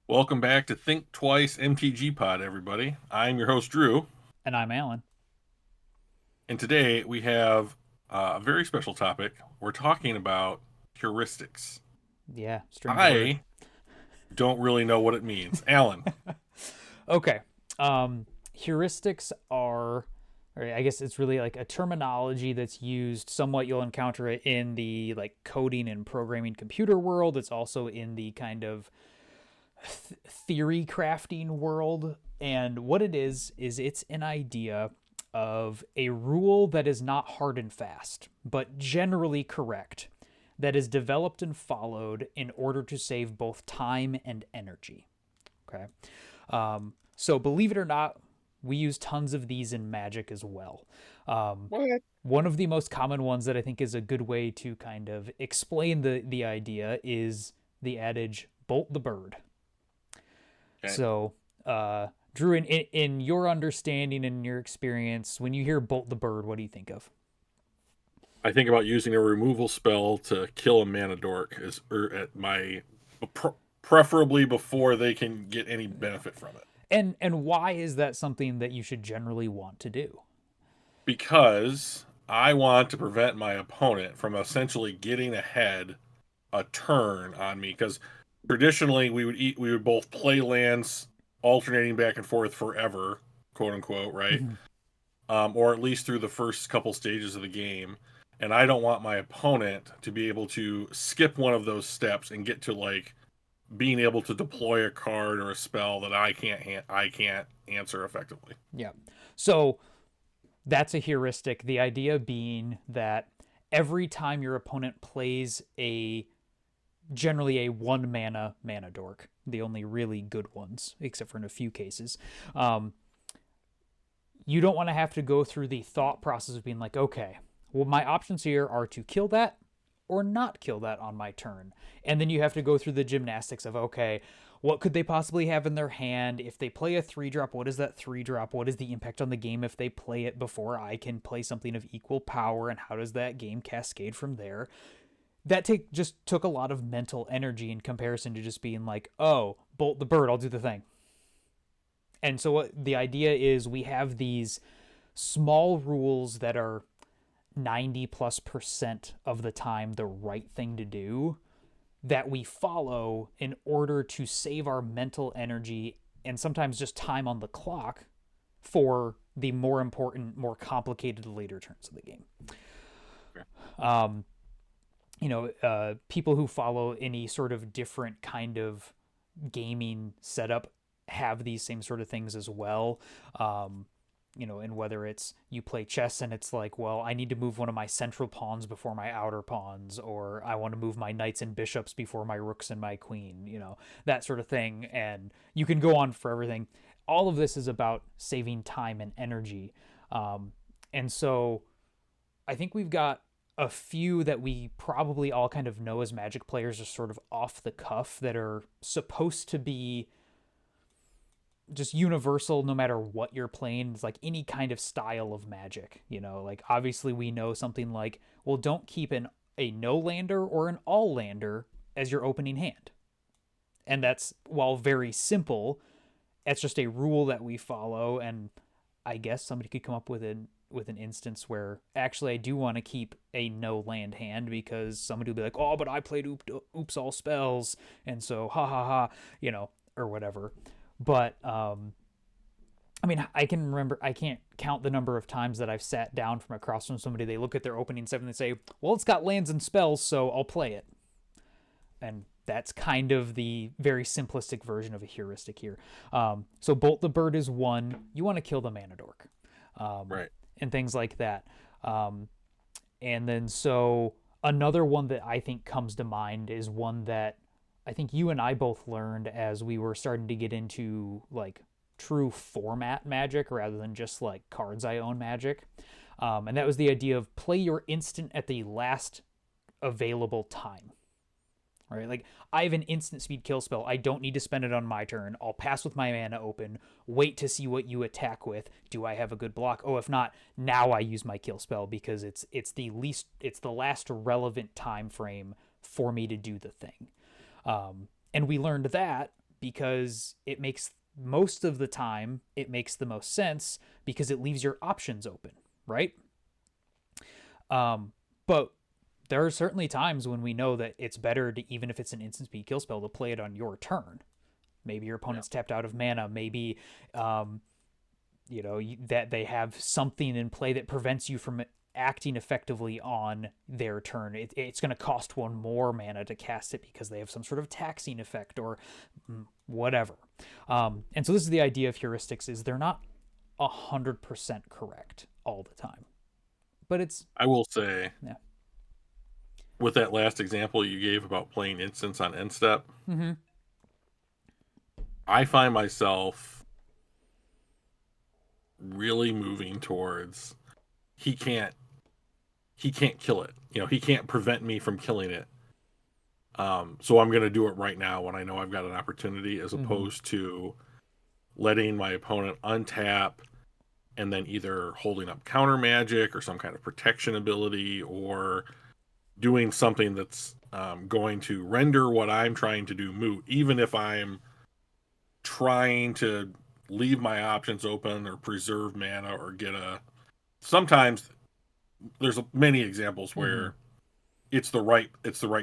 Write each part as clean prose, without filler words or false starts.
Welcome back to Think Twice MTG Pod, everybody. I'm your host, Drew, And I'm Alan. and today we have a very special topic. We're talking about heuristics. Yeah, strange word. I don't really know what it means. Alan, Okay. Um, Heuristics are, or I guess it's really like a terminology that's used somewhat. You'll encounter it in the like coding and programming computer world. It's also in the kind of theory crafting world. And what it is it's an idea of a rule that is not hard and fast, but generally correct, that is developed and followed in order to save both time and energy. Okay. So believe it or not, we use tons of these in Magic as well. Um, what? One of the most common ones that I think is a good way to kind of explain the idea is the adage "bolt the bird." Okay. So, Drew, in your understanding and your experience, when you hear "bolt the bird," what do you think of? I think about using a removal spell to kill a mana dork at my preferably before they can get any benefit from it. And why is that something that you should generally want to do? Because I want to prevent my opponent from essentially getting ahead a turn on me because traditionally we would both play lands alternating back and forth forever, quote unquote, right? Mhm. Or at least through the first couple stages of the game. And I don't want my opponent to be able to skip one of those steps and get to like being able to deploy a card or a spell that I can't answer effectively. Yeah. So that's a heuristic. The idea being that every time your opponent plays a generally a one mana dork, the only really good ones, except for in a few cases, um, you don't want to have to go through the thought process of being like, okay, well, my options here are to kill that or not kill that on my turn. And then you have to go through the gymnastics of, okay, what could they possibly have in their hand? If they play a 3-drop, what is that 3-drop? What is the impact on the game if they play it before I can play something of equal power? And how does that game cascade from there? That just took a lot of mental energy in comparison to just being like, oh, bolt the bird, I'll do the thing. And so what the idea is, we have these small rules that are 90+% of the time the right thing to do, that we follow in order to save our mental energy and sometimes just time on the clock for the more important, more complicated later turns of the game. Um, People who follow any sort of different kind of gaming setup have these same sort of things as well. And whether it's you play chess and it's like, well, I need to move one of my central pawns before my outer pawns, or I want to move my knights and bishops before my rooks and my queen, that sort of thing. And you can go on for everything. All of this is about saving time and energy. And so I think we've got a few that we probably all kind of know as Magic players are sort of off the cuff that are supposed to be just universal no matter what you're playing. It's like any kind of style of Magic, like obviously we know something like, well, don't keep a no lander or an all lander as your opening hand. And that's, while very simple, it's just a rule that we follow. And I guess somebody could come up with an instance where actually I do want to keep a no land hand because somebody will be like, oh, but I played oops all spells, and so ha ha ha, or whatever. But I mean, I can't count the number of times that I've sat down from across from somebody. They look at their opening seven and they say, well, it's got lands and spells, so I'll play it. And that's kind of the very simplistic version of a heuristic here. So Bolt the Bird is one. You want to kill the mana dork. Um, Right. and things like that. Um, and then so another one that I think comes to mind is one that I think you and I both learned as we were starting to get into like true format Magic rather than just like cards I own Magic. And that was the idea of play your instant at the last available time. Right? Like, I have an instant speed kill spell. I don't need to spend it on my turn. I'll pass with my mana open, wait to see what you attack with. Do I have a good block? Oh, if not, now I use my kill spell because it's the last relevant time frame for me to do the thing. And we learned that because it makes most of the time it makes the most sense because it leaves your options open, right? But there are certainly times when we know that it's better to, even if it's an instant speed kill spell, to play it on your turn. Maybe your Yeah. opponent's tapped out of mana. Maybe that they have something in play that prevents you from acting effectively on their turn. It's going to cost one more mana to cast it because they have some sort of taxing effect or whatever. And so this is the idea of heuristics: is they're not 100% correct all the time, but it's I will say, yeah. with that last example you gave about playing instance on end step, Mm-hmm. I find myself really moving towards he can't he can't kill it. He can't prevent me from killing it. So I'm going to do it right now when I know I've got an opportunity, as Mm-hmm. opposed to letting my opponent untap and then either holding up counter magic or some kind of protection ability, or doing something that's going to render what I'm trying to do moot, even if I'm trying to leave my options open or preserve mana or get a. Sometimes there's many examples Mm-hmm. where it's the right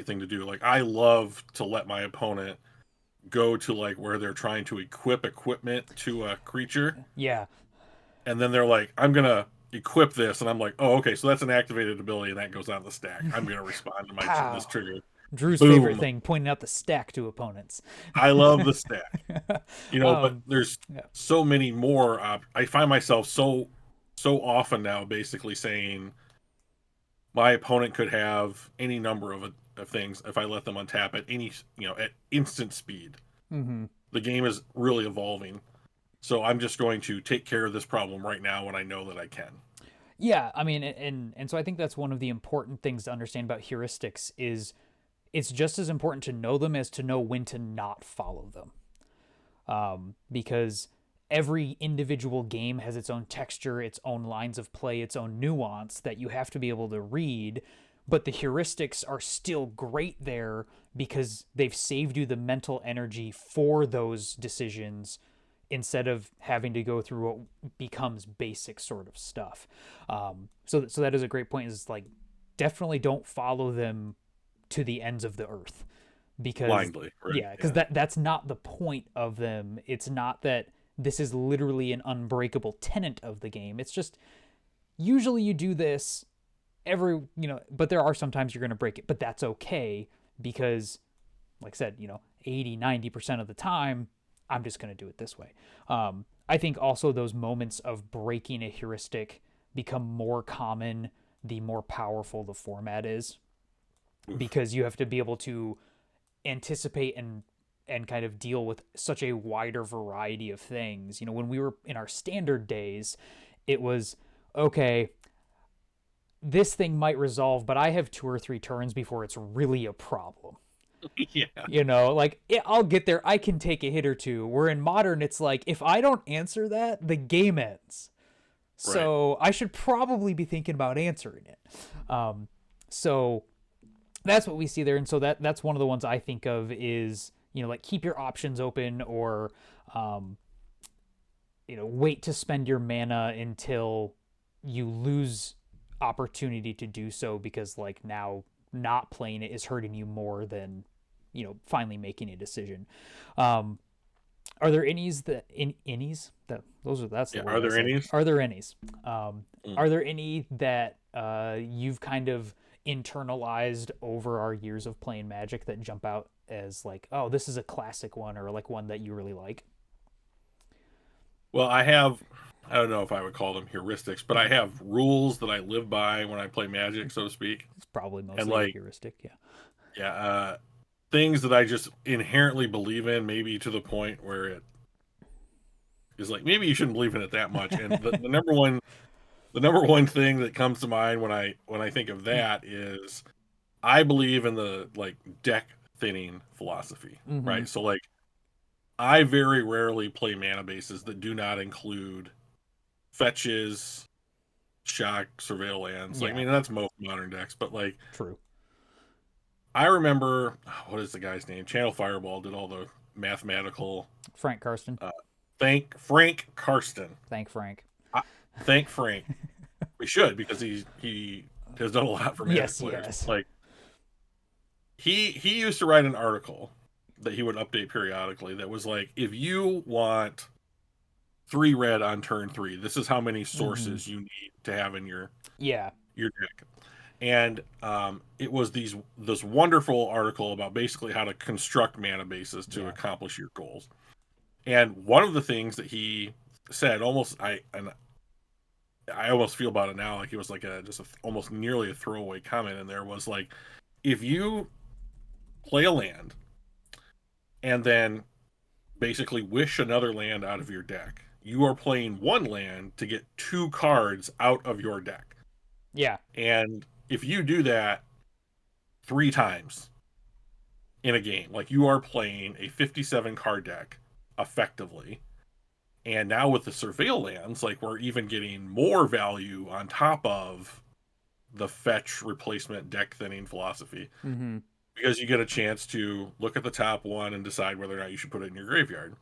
thing to do. Like, I love to let my opponent go to, like, where they're trying to equip equipment to a creature, Yeah. and then they're like, I'm gonna equip this, and I'm like, oh, okay, so that's an activated ability, and that goes on the stack. I'm gonna respond to my this Pow. trigger. Drew's favorite Boom. thing, pointing out the stack to opponents. I love the stack. But um, there's yeah. so many more. I find myself so often now basically saying my opponent could have any number of things if I let them untap at at instant speed. Mm-hmm. The game is really evolving. So I'm just going to take care of this problem right now when I know that I can. Yeah, I mean, and so I think that's one of the important things to understand about heuristics is it's just as important to know them as to know when to not follow them. Because every individual game has its own texture, its own lines of play, its own nuance that you have to be able to read. But the heuristics are still great there because they've saved you the mental energy for those decisions instead of having to go through what becomes basic sort of stuff. So that is a great point. Is like definitely don't follow them to the ends of the earth because Blindly, right? yeah, because Yeah. that's not the point of them. It's not that this is literally an unbreakable tenet of the game. It's just usually you do this but there are sometimes you're going to break it, but that's okay because like I said, 80-90% of the time I'm just going to do it this way. I think also those moments of breaking a heuristic become more common the more powerful the format is Oof. because you have to be able to anticipate and kind of deal with such a wider variety of things. When we were in our standard days, it was okay, this thing might resolve, but I have 2 or 3 turns before it's really a problem. Yeah. I'll get there. I can take a hit or two. Where in modern, it's like, if I don't answer that, the game ends. Right. So I should probably be thinking about answering it. So that's what we see there, and so that's one of the ones I think of is like keep your options open or um, wait to spend your mana until you lose opportunity to do so because like now not playing it is hurting you more than finally making a decision. Um, are there innies that in innies that those are that's the Yeah. word Are I there said? any? Are there innies? Mm. Are there any that you've kind of internalized over our years of playing Magic that jump out as like, oh, this is a classic one or like one that you really like? Well, I don't know if I would call them heuristics, but I Mm-hmm. have rules that I live by when I play Magic, so to speak. It's probably And, mostly a like, heuristic, yeah. yeah, things that I just inherently believe in, maybe to the point where it is like, maybe you shouldn't believe in it that much. And the number one thing that comes to mind when I think of that is I believe in the, like, deck thinning philosophy, Mm-hmm. right? So, like, I very rarely play mana bases that do not include fetches, shock, surveil lands. Like, I Yeah, mean, that's most modern decks, but, like, true. I remember what is the guy's name? Channel Fireball did all the mathematical. Frank Karsten. Uh, thank Frank Karsten. Thank Frank. I, thank Frank. We should, because he has done a lot for Magic Yes, players. yes. Like he used to write an article that he would update periodically that was like, if you want 3 red on turn 3, this is how many Mm-hmm. sources you need to have in Yeah. your deck. And it was this wonderful article about basically how to construct mana bases to Yeah. accomplish your goals. And one of the things that he said, I almost feel about it now like it was like almost nearly a throwaway comment in there, was like, if you play a land and then basically wish another land out of your deck, you are playing 1 land to get 2 cards out of your deck. Yeah. And if you do that 3 times in a game, like, you are playing a 57 card deck effectively. And now with the surveil lands, like, we're even getting more value on top of the fetch replacement deck thinning philosophy, Mm-hmm. because you get a chance to look at the top one and decide whether or not you should put it in your graveyard.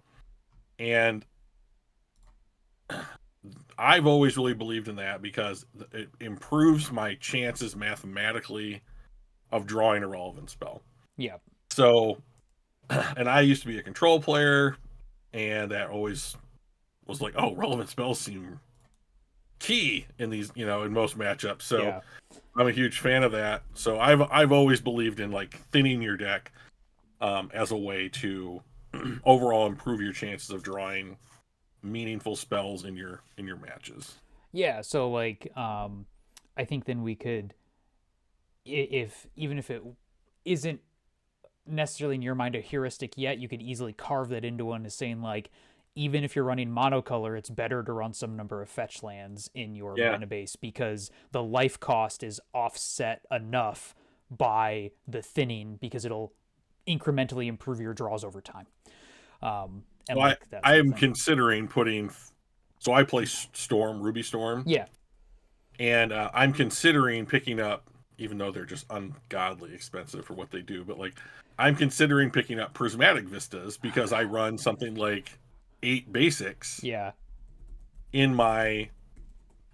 And I've always really believed in that because it improves my chances mathematically of drawing a relevant spell. Yeah. So, and I used to be a control player, and that always was like, oh, relevant spells seem key in these, in most matchups. So Yeah. I'm a huge fan of that. So I've always believed in, like, thinning your deck as a way to overall improve your chances of drawing meaningful spells in your matches. Yeah. So like, I think then we could, if even if it isn't necessarily in your mind a heuristic yet, you could easily carve that into one as saying like, even if you're running monocolor, it's better to run some number of fetch lands in your Yeah. mana base because the life cost is offset enough by the thinning because it'll incrementally improve your draws over time. And So I like that I sort of am thing. considering putting. So I play Storm, Ruby Storm, Yeah. and I'm considering picking up, even though they're just ungodly expensive for what they do. But, like, I'm considering picking up Prismatic Vistas because I run something like 8 basics Yeah. in my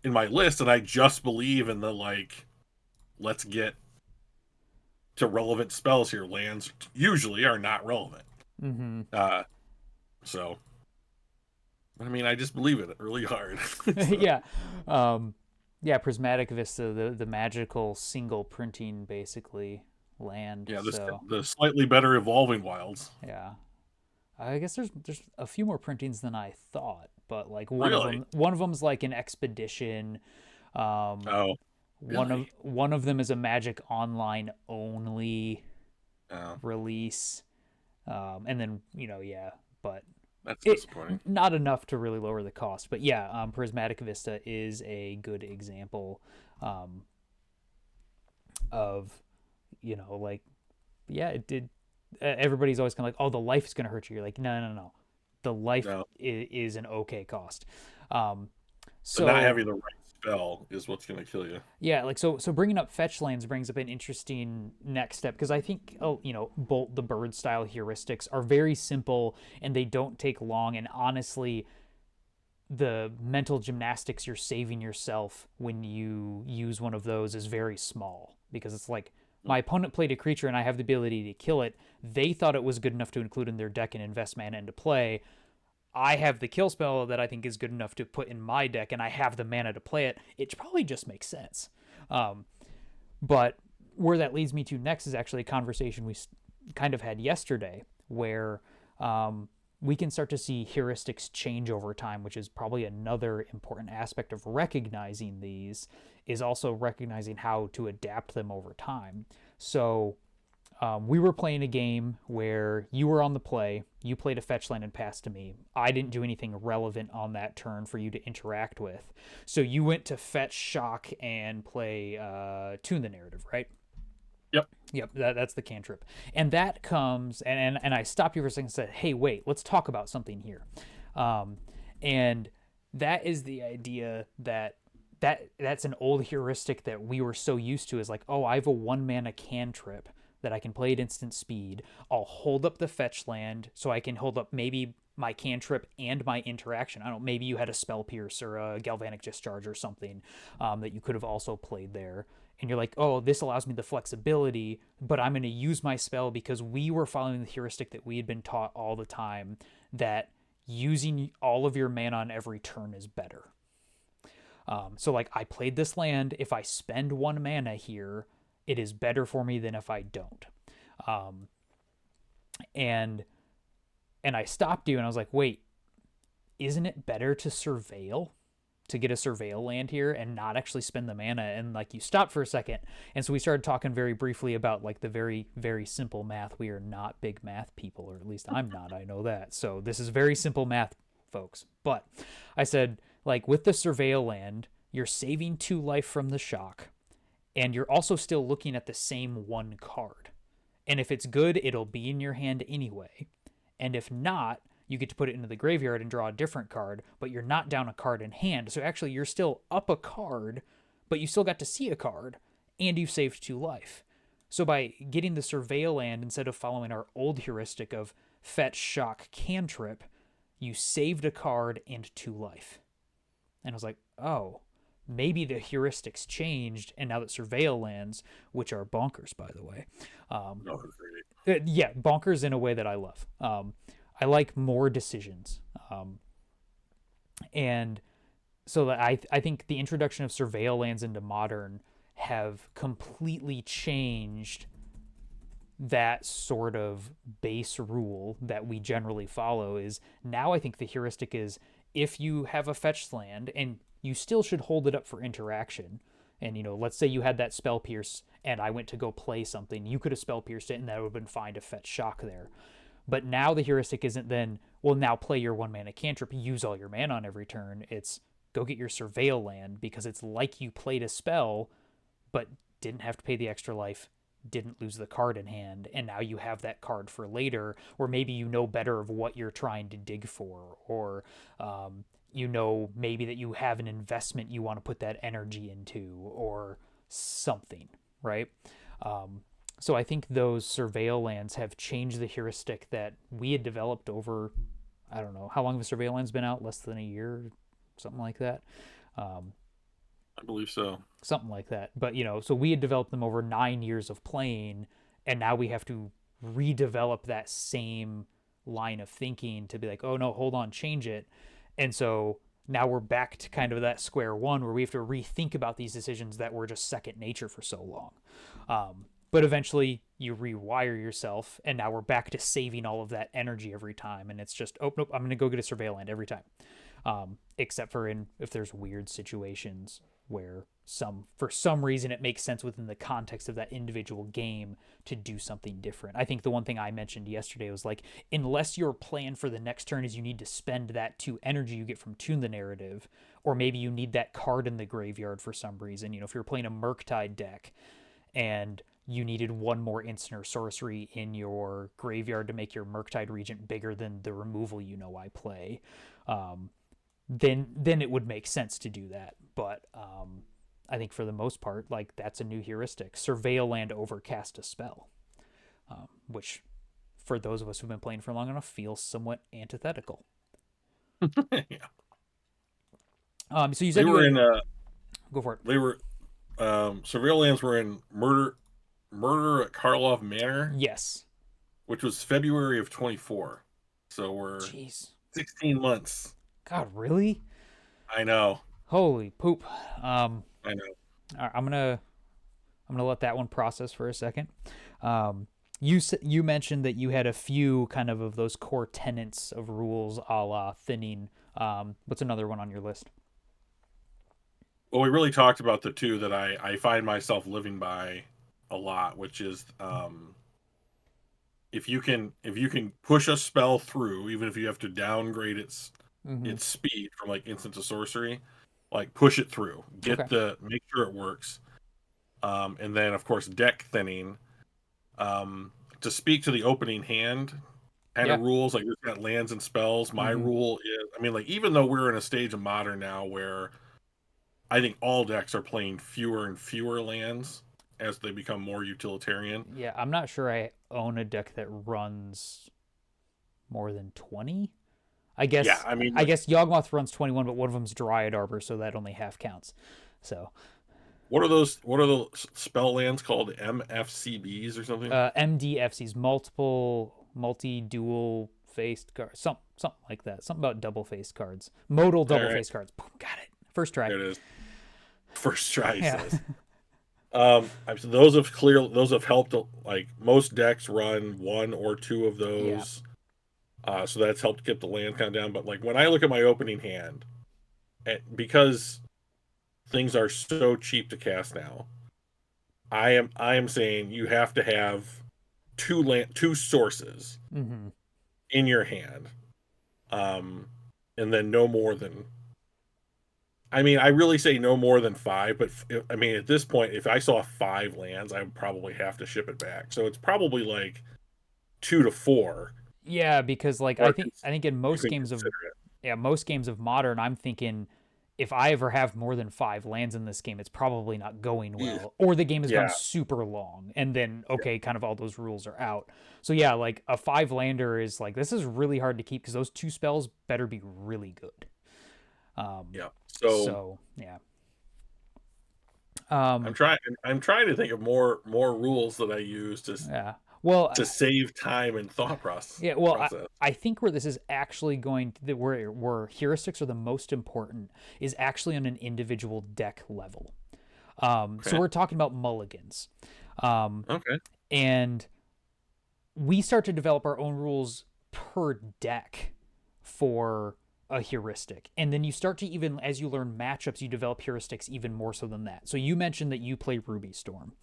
list, and I just believe in the, like, let's get to relevant spells here. Lands usually are not relevant. Mm-hmm. Uh, so I mean, I just believe it really hard. So, Yeah. Um, yeah, Prismatic Vista, the magical single printing basically land. yeah, So the slightly better evolving wilds. yeah, I guess there's a few more printings than I thought, but like Really? one of them's like an expedition. Um, Oh, really? one of them is a Magic Online only Oh, release, and then yeah, but that's it disappointing. not enough to really lower the cost. But yeah, Prismatic Vista is a good example um, of like yeah, it did. Everybody's always kind of like, oh, the life is going to hurt you. You're like, no, no, no, the life No, is an okay cost. Um, but not so having the right spell is what's going to kill you. yeah, like so bringing up fetch lands brings up an interesting next step because I think Bolt the Bird style heuristics are very simple and they don't take long, and honestly the mental gymnastics you're saving yourself when you use one of those is very small because it's like my opponent played a creature and I have the ability to kill it. They thought it was good enough to include in their deck and invest mana into play. I have the kill spell that I think is good enough to put in my deck and I have the mana to play it. It probably just makes sense. Um, but where that leads me to next is actually a conversation we kind of had yesterday where we can start to see heuristics change over time, which is probably another important aspect of recognizing these, is also recognizing how to adapt them over time. So we were playing a game where you were on the play, you played a fetch land and passed to me. I didn't do anything relevant on that turn for you to interact with. So you went to fetch, shock, and play Tune the Narrative, right? Yep. Yep, that's the cantrip. And that comes, and I stopped you for a second and said, hey, wait, let's talk about something here. And that is the idea that's an old heuristic that we were so used to is like, oh, I have a 1 mana cantrip that I can play at instant speed. I'll hold up the fetch land so I can hold up maybe my cantrip and my interaction. I don't know, maybe you had a spell pierce or a galvanic discharge or something that you could have also played there. And you're like, oh, this allows me the flexibility, but I'm going to use my spell because we were following the heuristic that we had been taught all the time that using all of your mana on every turn is better. So like I played this land. If I spend one mana here, it is better for me than if I don't. Um, and I stopped you and I was like, wait, isn't it better to surveil? To get a surveil land here and not actually spend the mana, and like you stopped for a second, and so we started talking very briefly about like the very very simple math. We are not big math people, or at least I'm not, I know that. So this is very simple math, folks. But I said, like, with the surveil land, you're saving 2 life from the shock, and you're also still looking at the same 1 card, and if it's good it'll be in your hand anyway, and if not, you get to put it into the graveyard and draw a different card, but you're not down a card in hand. So actually, you're still up a card, but you still got to see a card, and you've saved 2 life. So by getting the surveil land instead of following our old heuristic of fetch, shock, cantrip, you saved a card and 2 life. And I was like, oh, maybe the heuristics changed, and now that surveil lands, which are bonkers, by the way, No, yeah, bonkers in a way that I love. I like more decisions. And so that I think the introduction of surveil lands into modern have completely changed that sort of base rule that we generally follow. Is now I think the heuristic is if you have a fetched land and you still should hold it up for interaction, and let's say you had that spell pierce and I went to go play something, you could have spell pierced it and that would have been fine to fetch shock there. But now the heuristic isn't then, well, now play your 1 mana cantrip, use all your mana on every turn. It's go get your surveil land because it's like you played a spell, but didn't have to pay the extra life, didn't lose the card in hand, and now you have that card for later, or maybe you know better of what you're trying to dig for, or maybe that you have an investment you want to put that energy into, or something, right? So I think those surveil lands have changed the heuristic that we had developed over, I don't know, how long have the surveil lands been out? Less than a year, something like that. Um, I believe so. Something like that. But, so we had developed them over 9 years of playing, and now we have to redevelop that same line of thinking to be like, oh no, hold on, change it. And so now we're back to kind of that square one where we have to rethink about these decisions that were just second nature for so long. But eventually you rewire yourself, and now we're back to saving all of that energy every time. And it's just, oh, nope, I'm going to go get a surveil land every time. Except for if there's weird situations where for some reason it makes sense within the context of that individual game to do something different. I think the one thing I mentioned yesterday was like, unless your plan for the next turn is you need to spend that 2 energy you get from Tune the Narrative, or maybe you need that card in the graveyard for some reason. If you're playing a Murktide deck and you needed 1 more instant or sorcery in your graveyard to make your Murktide Regent bigger than the removal I play, then it would make sense to do that. But I think for the most part, like, that's a new heuristic. Surveil land overcast a spell, which for those of us who've been playing for long enough feels somewhat antithetical. Yeah. So you They said were in go for it. they were surveil lands were in murder at Karlov Manor, Yes. which was February of 24. So we're Jeez. 16 months. God, really? I know. Holy poop. I know. I'm gonna let that one process for a second. You mentioned that you had a few kind of those core tenets of rules, a la thinning. What's another one on your list? Well, we really talked about the two that I find myself living by a lot, which is if you can push a spell through, even if you have to downgrade Mm-hmm. its speed from like instant to sorcery, like push it through, Okay. make sure it works. And then of course deck thinning. To speak to the opening hand kind Yeah. of rules, like we've got lands and spells. My Mm-hmm. rule is, I mean, like even though we're in a stage of modern now where I think all decks are playing fewer and fewer lands, as they become more utilitarian. Yeah, I'm not sure I own a deck that runs more than 20. I Yeah, guess I mean, I guess Yawgmoth runs 21, but one of them's Dryad Arbor, so that only half counts. So what are those? What are the spell lands called? MFCBs or something? MDFCs, multi dual faced cards, something like that. Something about double faced cards, modal All double right, faced cards. Boom, got it. First try. there it is. First try, he Yeah. says. So those have helped. Like most decks run one or two of Yeah. those, so that's helped get the land count down. But like when I look at my opening hand, because things are so cheap to cast now, I am saying you have to have two sources Mm-hmm. in your hand, um, and then no more than. I mean, I really say no more than five, but I mean, at this point, if I saw five lands, I would probably have to ship it back. So it's probably like 2 to 4, Yeah, because like or I think in you most can games of consider it. most games of modern, I'm thinking if I ever have more than 5 lands in this game, it's probably not going Yeah, well, or the game has gone yeah, super long, and then yeah, okay, kind of all those rules are out. So yeah, like a 5 lander is like this is really hard to keep because those two spells better be really good. Um, yeah. So so yeah. I'm Um, trying. I'm trying to think of more rules that I use yeah. Well, to save time and thought yeah, well, process. I think where this is actually going to, where heuristics are the most important is actually on an individual deck level. So Okay. we're talking about mulligans. Um, Okay. and we start to develop our own rules per deck for a heuristic. And then you start to even, as you learn matchups, you develop heuristics even more so than that. So you mentioned that you play Ruby Storm.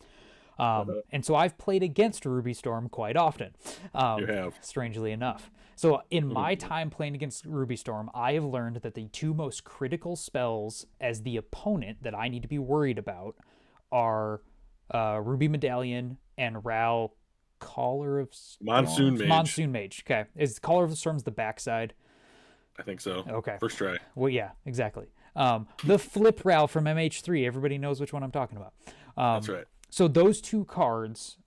Uh-huh. And so I've played against Ruby Storm quite often, You have. strangely enough. So in my Mhm. time playing against Ruby Storm, I have learned that the two most critical spells as the opponent that I need to be worried about are Ruby Medallion and Ral Caller of Monsoon Storms. Mage. Monsoon Mage. Okay. Is Caller of the Storms the backside? I think so. Okay. First try. Well, yeah, exactly. The flip Ral from MH3. Everybody knows which one I'm talking about. That's Um, right. so those two cards,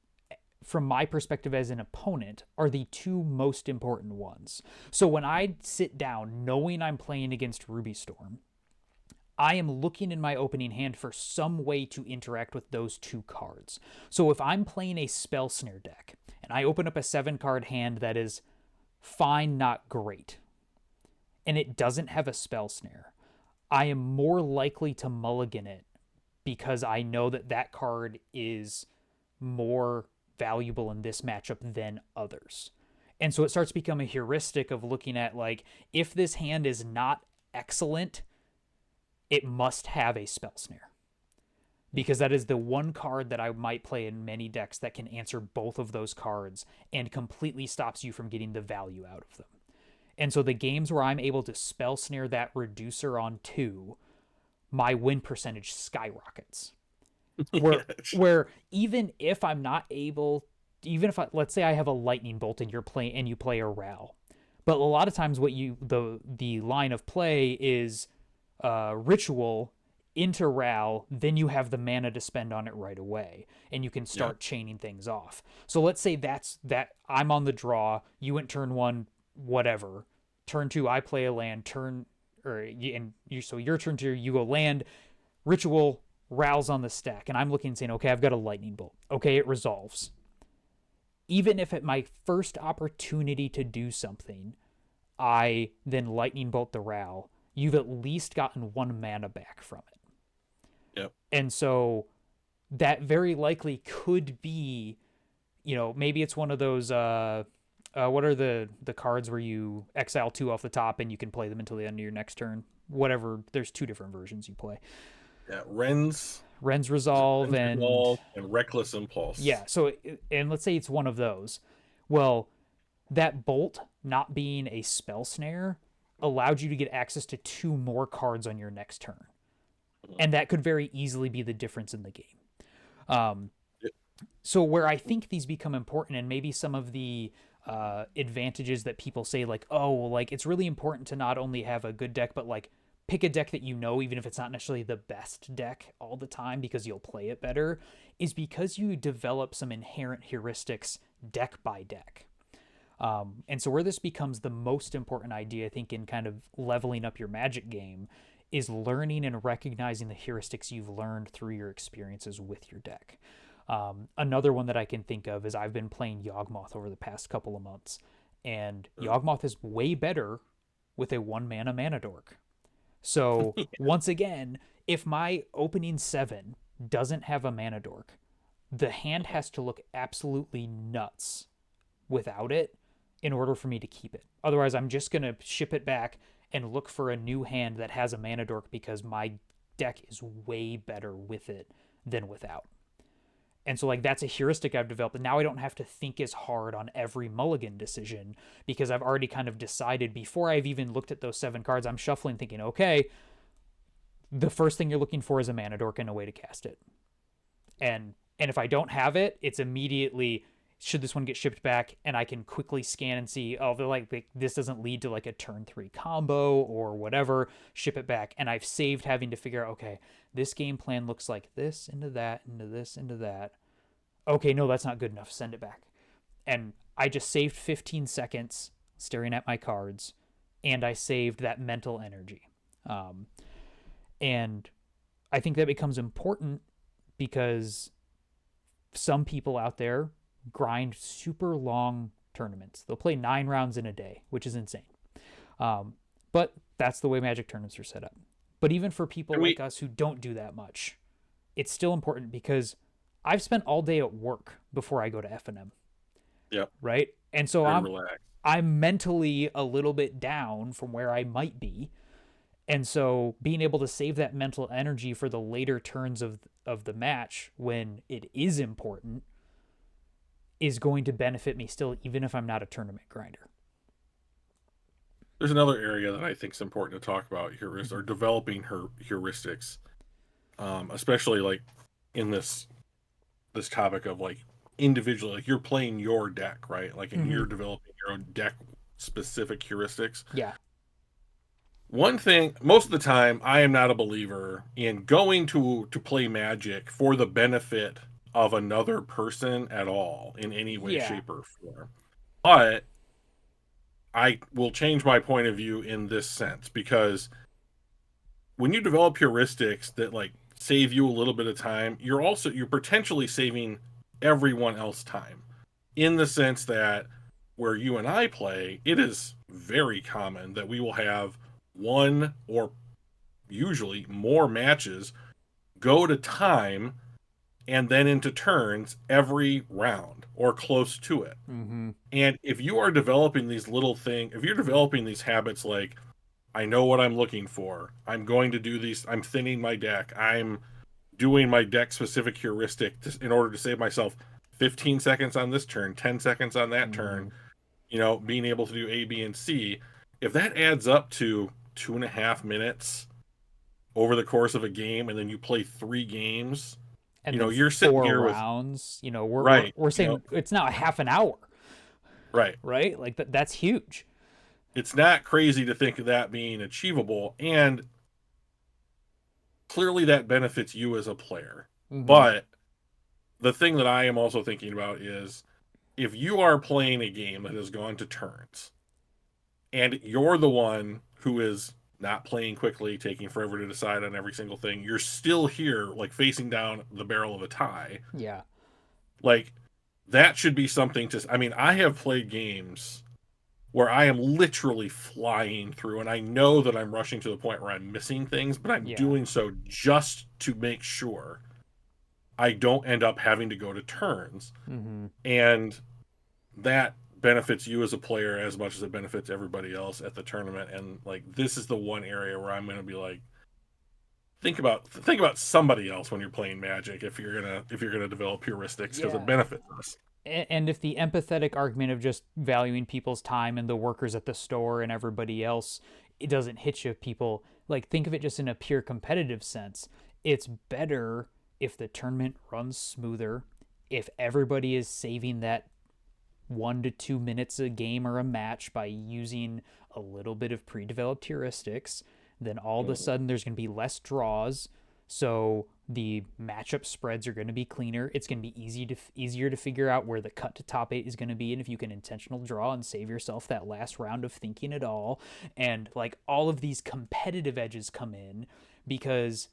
from my perspective as an opponent, are the two most important ones. So when I sit down knowing I'm playing against Ruby Storm, I am looking in my opening hand for some way to interact with those two cards. So if I'm playing a Spell Snare deck and I open up a 7 card hand that is fine, not great, and it doesn't have a Spell Snare, I am more likely to mulligan it because I know that that card is more valuable in this matchup than others. And so it starts to become a heuristic of looking at like if this hand is not excellent, it must have a spell snare. Because that is the one card that I might play in many decks that can answer both of those cards and completely stops you from getting the value out of them. And so the games where I'm able to spell snare that reducer on 2, my win percentage skyrockets. where Yes. where even if I'm not able, even if let's say I have a lightning bolt and you play a Ral, but a lot of times what you the line of play is ritual into Ral, then you have the mana to spend on it right away, and you can Yeah. start chaining things off. So let's say that I'm on the draw, you went turn 1, whatever. Turn 2, I play a land. So your turn 2, you go land, ritual, Ral's on the stack, and I'm looking and saying, okay, I've got a lightning bolt. Okay, it resolves. Even if at my first opportunity to do something, I then lightning bolt the Ral, you've at least gotten 1 mana back from it. Yep. And so that very likely could be, maybe it's one of those what are the cards where you exile 2 off the top and you can play them until the end of your next turn? Whatever, there's 2 different versions you play. Yeah. Ren's. Ren's Is it Resolve Ren's and Resolve and Reckless Impulse? yeah, so and let's say it's one of those. Well, that bolt not being a spell snare allowed you to get access to 2 more cards on your next turn. And that could very easily be the difference in the game. Um, Yep. so where I think these become important, and maybe some of the advantages that people say, like, oh, well, like it's really important to not only have a good deck, but like pick a deck that you know, even if it's not necessarily the best deck all the time because you'll play it better, is because you develop some inherent heuristics deck by deck. And so where this becomes the most important idea, I think, in kind of leveling up your Magic game, is learning and recognizing the heuristics you've learned through your experiences with your deck. Another one that I can think of is I've been playing Yawgmoth over the past couple of months, and Yawgmoth is way better with a 1 mana dork. So once again, if my opening 7 doesn't have a mana dork, the hand has to look absolutely nuts without it in order for me to keep it. Otherwise, I'm just going to ship it back and look for a new hand that has a mana dork because my deck is way better with it than without. And so, like, that's a heuristic I've developed. And now I don't have to think as hard on every mulligan decision because I've already kind of decided before I've even looked at those 7 cards. I'm shuffling thinking, okay, the first thing you're looking for is a mana dork and a way to cast it. And if I don't have it, it's immediately, should this one get shipped back, and I can quickly scan and see, oh, they're like, this doesn't lead to like a turn 3 combo or whatever, ship it back. And I've saved having to figure out, okay, this game plan looks like this into that, into this, into that. Okay, no, that's not good enough. Send it back. And I just saved 15 seconds staring at my cards, and I saved that mental energy. And I think that becomes important because some people out there grind super long tournaments. They'll play 9 rounds in a day, which is insane. But that's the way Magic tournaments are set up. But even for people like us who don't do that much, it's still important because I've spent all day at work before I go to F&M. Yep. Right? And so Relaxed. I'm mentally a little bit down from where I might be. And so being able to save that mental energy for the later turns of the match when it is important is going to benefit me still, even if I'm not a tournament grinder. There's another area that I think is important to talk about here is developing heuristics, especially like in this topic of like individually, like you're playing your deck, right? Like, and you're developing your own deck specific heuristics. Yeah. One thing, most of the time, I am not a believer in going to play Magic for the benefit of another person at all in any way, shape, or form. But I will change my point of view in this sense because when you develop heuristics that like save you a little bit of time, you're potentially saving everyone else time, in the sense that where you and I play, it is very common that we will have one or usually more matches go to time and then into turns every round or close to it. And if you are developing these if you're developing these habits like, I know what I'm looking for, I'm going to do these, I'm thinning my deck, I'm doing my deck specific heuristic in order to save myself 15 seconds on this turn, 10 seconds on that turn, being able to do A, B, and C, if that adds up to 2.5 minutes over the course of a game, and then you play 3 games, and you're sitting here rounds, right, we're saying it's now a half an hour. Right? Like that's huge. It's not crazy to think of that being achievable, and clearly that benefits you as a player. But the thing that I am also thinking about is if you are playing a game that has gone to turns and you're the one who is not playing quickly, taking forever to decide on every single thing, you're still here like facing down the barrel of a tie. Yeah. Like that should be something I have played games where I am literally flying through and I know that I'm rushing to the point where I'm missing things, but I'm doing so just to make sure I don't end up having to go to turns. And that benefits you as a player as much as it benefits everybody else at the tournament. And like, this is the one area where I'm going to be like, think about somebody else when you're playing Magic if you're gonna develop heuristics, because it benefits us. And if the empathetic argument of just valuing people's time and the workers at the store and everybody else, it doesn't hit you, people, like, think of it just in a pure competitive sense. It's better if the tournament runs smoother, if everybody is saving that 1 to 2 minutes a game or a match by using a little bit of pre-developed heuristics, then all of a Mhm. sudden there's going to be less draws. So the matchup spreads are going to be cleaner. It's going to be easier to figure out where the cut to top eight is going to be, and if you can intentional draw and save yourself that last round of thinking it all, and like all of these competitive edges come in because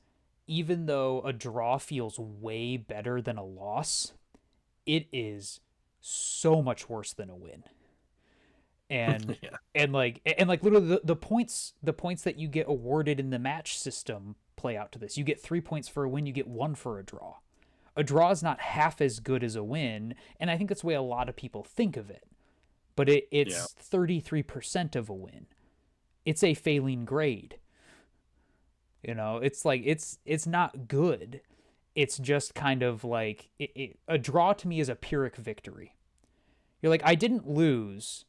even though a draw feels way better than a loss, it is so much worse than a win. And Yeah. and like literally the points that you get awarded in the match system play out to this. You get 3 points for a win, you get one for a draw. A draw is not half as good as a win, and I think that's the way a lot of people think of it. But Yeah. it's 33% of a win. It's a failing grade. It's like it's not good. It's just kind of like a draw to me is a Pyrrhic victory. You're like, I didn't lose,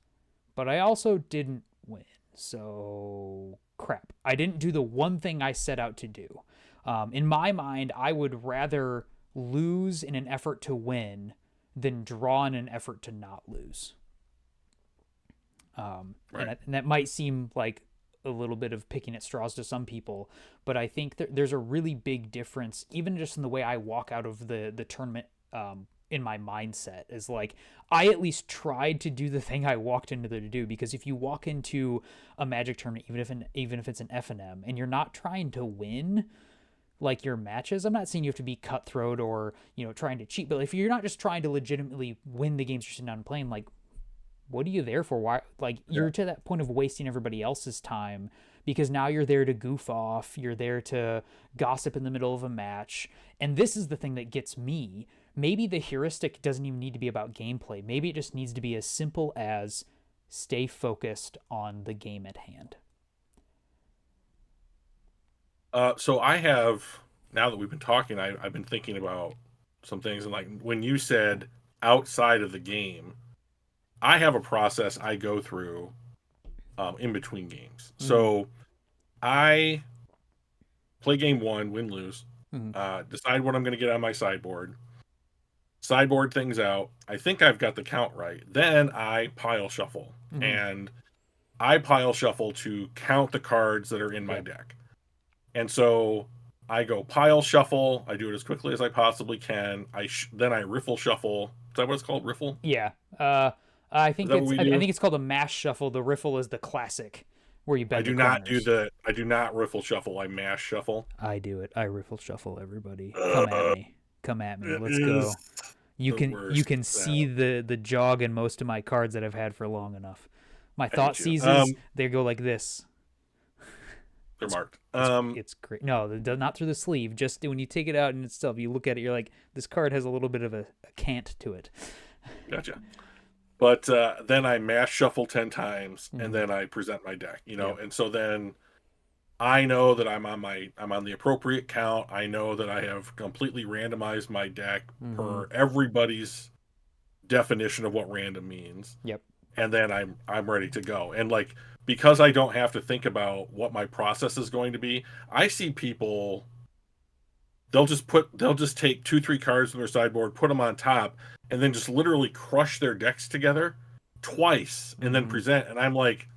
but I also didn't win. So crap. I didn't do the one thing I set out to do. In my mind, I would rather lose in an effort to win than draw in an effort to not lose. And, Right. and that might seem like a little bit of picking at straws to some people, but I think there's a really big difference, even just in the way I walk out of the tournament. In my mindset is like I at least tried to do the thing I walked into there to do, because if you walk into a Magic tournament, even if it's an FNM and you're not trying to win like your matches, I'm not saying you have to be cutthroat or trying to cheat, but if you're not just trying to legitimately win the games you're sitting down and playing, like what are you there for? Why, like, Yeah. you're to that point of wasting everybody else's time because now you're there to goof off, you're there to gossip in the middle of a match. And this is the thing that gets me. Maybe the heuristic doesn't even need to be about gameplay. Maybe it just needs to be as simple as stay focused on the game at hand. So I have, now that we've been talking, I've been thinking about some things, and like when you said outside of the game, I have a process I go through in between games. Mm-hmm. So I play game one, win lose, Mm-hmm. decide what I'm going to get on my sideboard things out. I think I've got the count right. Then I pile shuffle, Mm-hmm. and I pile shuffle to count the cards that are in my Yep. deck. And so I go pile shuffle. I do it as quickly as I possibly can. Then I riffle shuffle. Is that what it's called? Riffle? Yeah. Uh, I Is think that what it's we I do? think it's called a mash shuffle. The riffle is the classic, where you I bend the do not do corners. the. I do not riffle shuffle. I mash shuffle. I do it. I riffle shuffle everybody. Come at Uh, me. Come at me. it Let's is go. You the can you worst can see sound. the jog in most of my cards that I've had for long enough. My I thought hate you. seizes, they go like this. They're It's marked. it's great. No, not through the sleeve. Just when you take it out in itself, you look at it, you're like, this card has a little bit of a cant to it. Gotcha. But then I mash shuffle 10 times, and Mm-hmm. then I present my deck. Yep. And so then I know that I'm on the appropriate count. I know that I have completely randomized my deck Mm-hmm. per everybody's definition of what random means, Yep. and then I'm ready to go. And like because I don't have to think about what my process is going to be, I see people they'll just take 2 3 cards from their sideboard, put them on top, and then just literally crush their decks together twice and then Mm-hmm. present. And I'm like,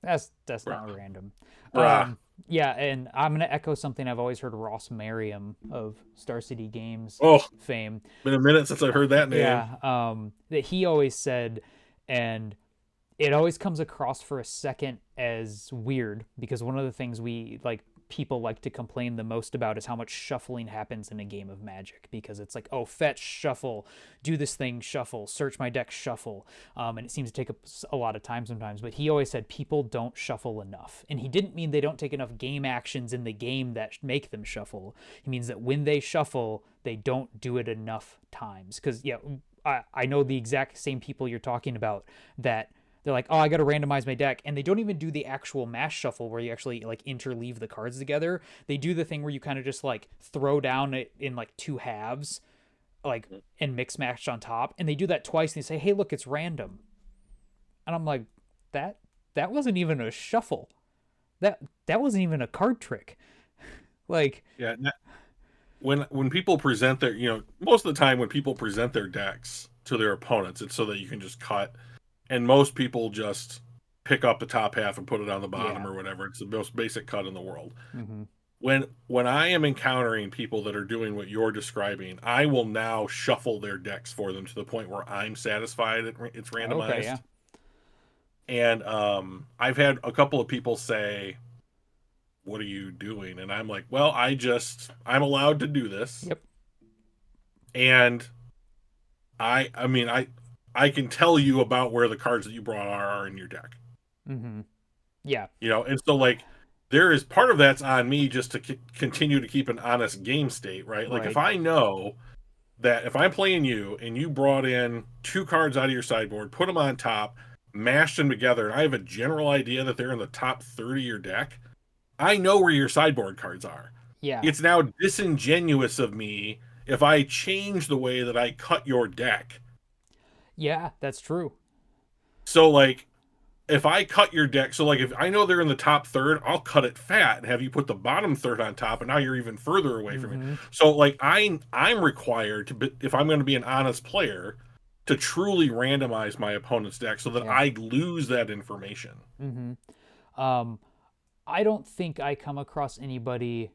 That's bruh, not random. bruh. Yeah, and I'm gonna echo something I've always heard Ross Merriam of Star City Games Oh, fame. been a minute since I've heard that name. Yeah, that he always said, and it always comes across for a second as weird because one of the things we like people like to complain the most about is how much shuffling happens in a game of Magic, because it's like, oh, fetch, shuffle, do this thing, shuffle, search my deck, shuffle, and it seems to take up a lot of time sometimes. But he always said people don't shuffle enough, and he didn't mean they don't take enough game actions in the game that make them shuffle. He means that when they shuffle, they don't do it enough times. Because yeah, I know the exact same people you're talking about that they're like, oh, I got to randomize my deck. And they don't even do the actual mash shuffle where you actually like interleave the cards together. They do the thing where you kind of just like throw down it in like two halves, like, and mix match on top. And they do that twice and they say, hey, look, it's random. And I'm like, that that wasn't even a shuffle. That that wasn't even a card trick. Like, Yeah, when people present their, most of the time when people present their decks to their opponents, it's so that you can just cut. And most people just pick up the top half and put it on the bottom Yeah. or whatever. It's the most basic cut in the world. Mm-hmm. When I am encountering people that are doing what you're describing, I will now shuffle their decks for them to the point where I'm satisfied it's Okay. Yeah. randomized. And I've had a couple of people say, "What are you doing?" And I'm like, "Well, I'm allowed to do this." Yep. And I can tell you about where the cards that you brought are in your deck. Mm-hmm. Yeah. And so like there is part of that's on me just to continue to keep an honest game state, right? Like if Right. I know that if I'm playing you and you brought in two cards out of your sideboard, put them on top, mashed them together, and I have a general idea that they're in the top 30 of your deck, I know where your sideboard cards are. Yeah. It's now disingenuous of me if I change the way that I cut your deck. Yeah. That's true. So like if I cut your deck, so like if I know they're in the top third, I'll cut it fat and have you put the bottom third on top, and now you're even further away from it. Mm-hmm. So like I'm required to be, if I'm going to be an honest player, to truly randomize my opponent's deck so that Yeah. I lose that information. Mm-hmm. I don't think I come across anybody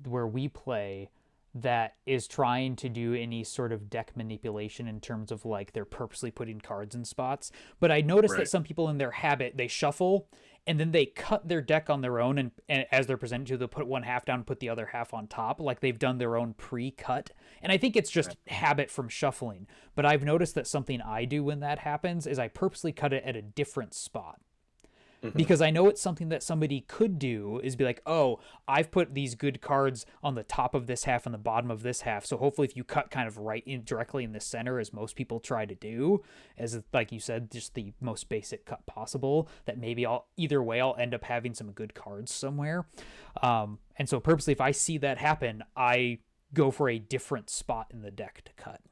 where we play that is trying to do any sort of deck manipulation in terms of like they're purposely putting cards in spots. But I noticed that Right. some people in their habit, they shuffle and then they cut their deck on their own, and as they're presented to, they'll put one half down, put the other half on top, like they've done their own pre-cut. And I think it's just habit from shuffling. But I've noticed that something I do when that happens is I purposely cut it at a different spot, Mm-hmm. because I know it's something that somebody could do is be like, oh, I've put these good cards on the top of this half and the bottom of this half. So hopefully if you cut kind of right in directly in the center, as most people try to do, as like you said, just the most basic cut possible, that maybe I'll end up having some good cards somewhere. And so purposely, if I see that happen, I go for a different spot in the deck to cut.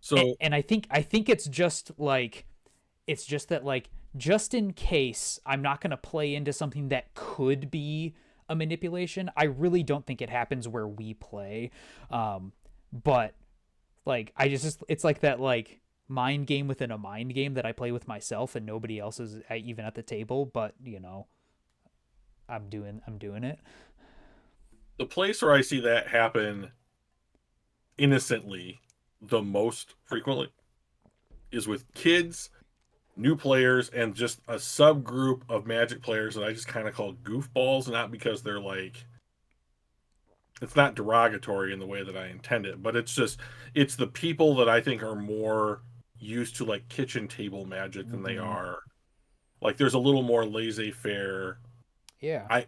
So And I think it's just that like just in case I'm not going to play into something that could be a manipulation. I really don't think it happens where we play. But like I just it's like that like mind game within a mind game that I play with myself and nobody else is even at the table, but I'm doing it. the place where I see that happen innocently the most frequently is with kids, new players, and just a subgroup of Magic players that I just kind of call goofballs, not because they're like it's not derogatory in the way that I intend it, but it's the people that I think are more used to like kitchen table Magic than they Mm-hmm. are. Like there's a little more laissez-faire. Yeah. I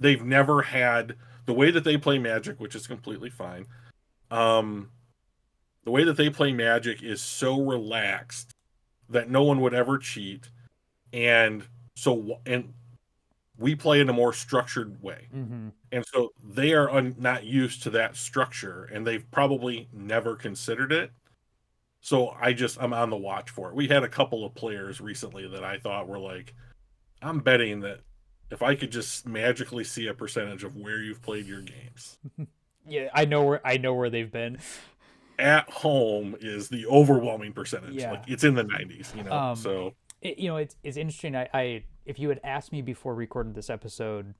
they've never had the way that they play Magic, which is completely fine. Um, the way that they play Magic is so relaxed that no one would ever cheat, and and we play in a more structured way. Mm-hmm. And so they are not used to that structure, and they've probably never considered it. So I'm on the watch for it. We had a couple of players recently that I thought were like, I'm betting that if I could just magically see a percentage of where you've played your games Yeah, I know where they've been. at home is the overwhelming percentage. Like Yeah. it's in the 90s. Um, So it's interesting. I if you had asked me before recording this episode,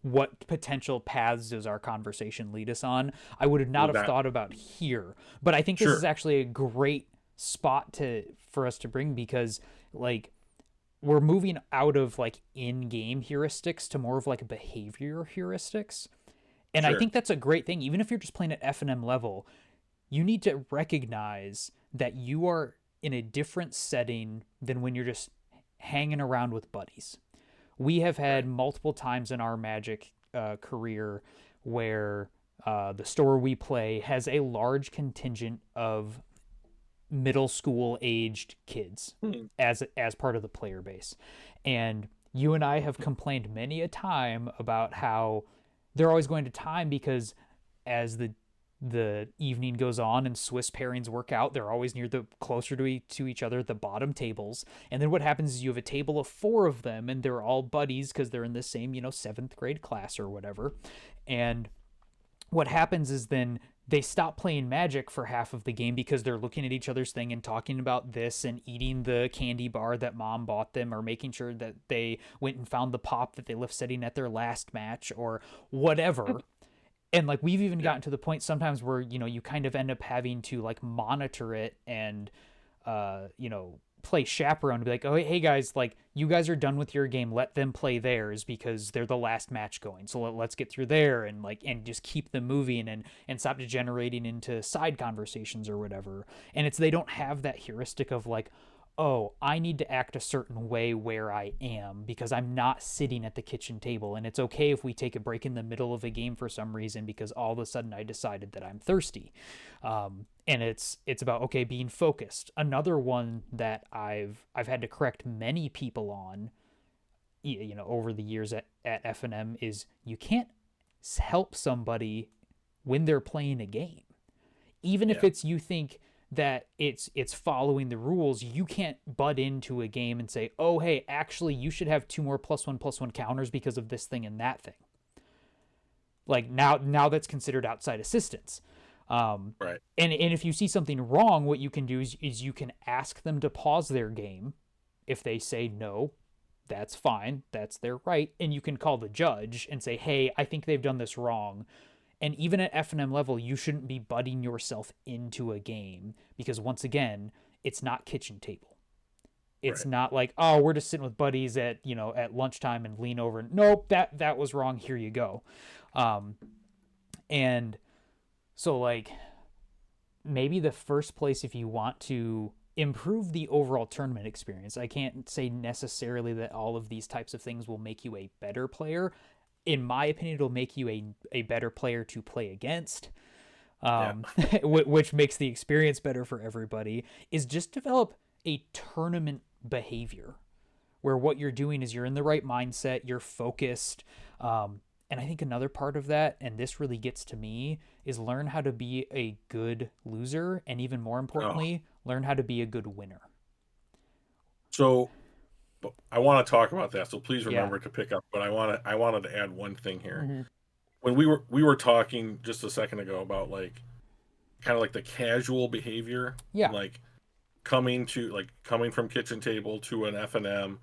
what potential paths does our conversation lead us on, I would have not would have not thought about here. But I think this is sure, actually a great spot for us to bring, because like we're moving out of like in-game heuristics to more of like behavior heuristics. And I sure. think that's a great thing. Even if you're just playing at F&M level, you need to recognize that you are in a different setting than when you're just hanging around with buddies. We have had Right. multiple times in our Magic career where the store we play has a large contingent of middle school aged kids Hmm. as part of the player base. And you and I have complained many a time about how they're always going to time, because as the evening goes on and Swiss pairings work out, they're always near the closer to each other at the bottom tables. And then what happens is you have a table of four of them, and they're all buddies because they're in the same seventh grade class or whatever. And what happens is then they stop playing Magic for half of the game because they're looking at each other's thing and talking about this and eating the candy bar that mom bought them, or making sure that they went and found the pop that they left sitting at their last match or whatever. And like we've even Yeah. gotten to the point sometimes where you kind of end up having to like monitor it and play chaperone to be like, oh hey guys, like you guys are done with your game, let them play theirs because they're the last match going, so let's get through there, and like and just keep them moving and stop degenerating into side conversations or whatever. And it's they don't have that heuristic of like, oh, I need to act a certain way where I am because I'm not sitting at the kitchen table. And it's okay if we take a break in the middle of a game for some reason because all of a sudden I decided that I'm thirsty. And it's about okay being focused. Another one that I've had to correct many people on, over the years at F&M is you can't help somebody when they're playing a game, even if Yeah. it's you think that it's following the rules. You can't butt into a game and say, oh hey, actually you should have two more +1/+1 counters because of this thing and that thing. Like now that's considered outside assistance. Right. And if you see something wrong, what you can do is you can ask them to pause their game. If they say no, that's fine, that's their right, and you can call the judge and say, hey, I think they've done this wrong. And even at F&M level, you shouldn't be butting yourself into a game because once again, it's not kitchen table. It's Right. not like, oh, we're just sitting with buddies at lunchtime and lean over and nope, that was wrong. Here you go. Um, and so like maybe the first place if you want to improve the overall tournament experience, I can't say necessarily that all of these types of things will make you a better player. In my opinion, it'll make you a better player to play against, Yeah. um, which makes the experience better for everybody, is just develop a tournament behavior where what you're doing is you're in the right mindset, you're focused. And I think another part of that, and this really gets to me, is learn how to be a good loser, and even more Oh, importantly, learn how to be a good winner. so but I want to talk about that. So please Yeah. remember to pick up. But I wanted to add one thing here. Mm-hmm. When we were talking just a second ago about like kind of like the casual behavior, Yeah. like coming from kitchen table to an F&M,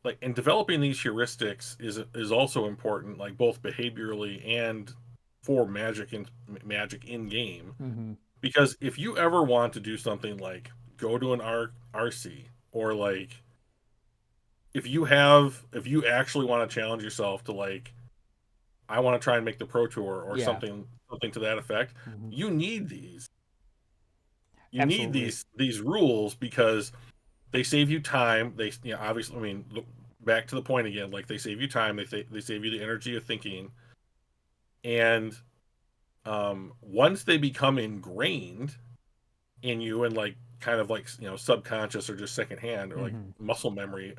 like and developing these heuristics is also important, like both behaviorally and for magic in game. Mm-hmm. Because if you ever want to do something like go to an RC, or like if you actually want to challenge yourself to like I want to try and make the pro tour or Yeah. something to that effect, Mm-hmm. you need these. You need Absolutely. these rules because they save you time. They, obviously, I mean, look back to the point again. Like they save you time. They save you the energy of thinking. And once they become ingrained in you and like kind of like subconscious or just secondhand or like Mm-hmm. muscle memory,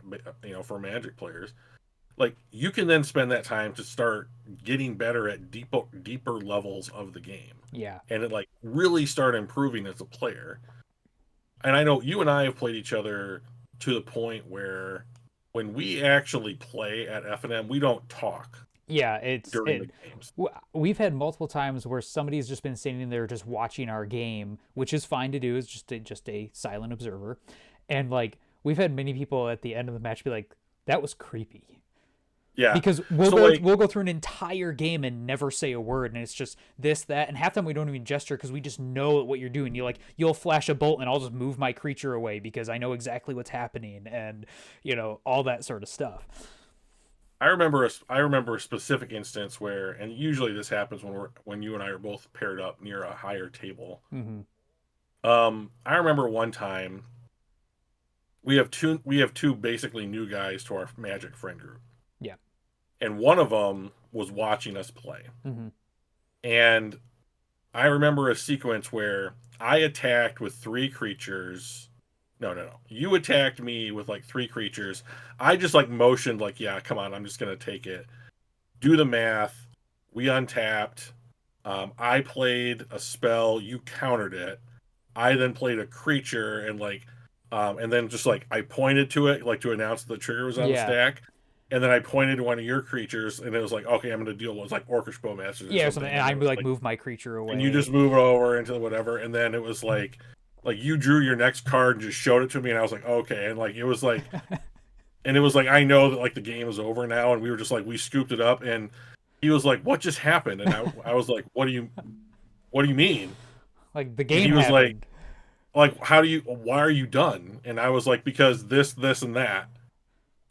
for Magic players, like you can then spend that time to start getting better at deeper levels of the game, Yeah. and it like really start improving as a player. And I know you and I have played each other to the point where when we actually play at F&M, we don't talk Yeah, during the games. we've had multiple times where somebody's just been standing there just watching our game, which is fine to do. It's just a silent observer, and like we've had many people at the end of the match be like, "That was creepy," Yeah. because So like we'll go through an entire game and never say a word, and it's just this that, and half the time we don't even gesture because we just know what you're doing. You'll flash a bolt, and I'll just move my creature away because I know exactly what's happening, and all that sort of stuff. I remember a specific instance where, and usually this happens when you and I are both paired up near a higher table. Mm-hmm. I remember one time we have two basically new guys to our Magic friend group, Yeah. and one of them was watching us play. Mm-hmm. And I remember a sequence where I attacked with three creatures. No, no, no. You attacked me with like three creatures. I just like motioned like, yeah, come on, I'm just gonna take it. Do the math. We untapped. I played a spell. You countered it. I then played a creature and like, and then just like I pointed to it like to announce the trigger was on the Yeah. stack. and then I pointed to one of your creatures, and it was like, okay, I'm going to deal with like Orcish Bowmasters or Yeah, or something, something, and and I it would was like like, move my creature and you away. just move it over into whatever, and then it was like you drew your next card and just showed it to me, and I was like, okay, and like it was like, and it was like I know that like the game is over now, and we were just like we scooped it up, and he was like, what just happened? And I was like, what do you mean? Like the And game he was happened. like how do you why are you done? And I was like, because this and that.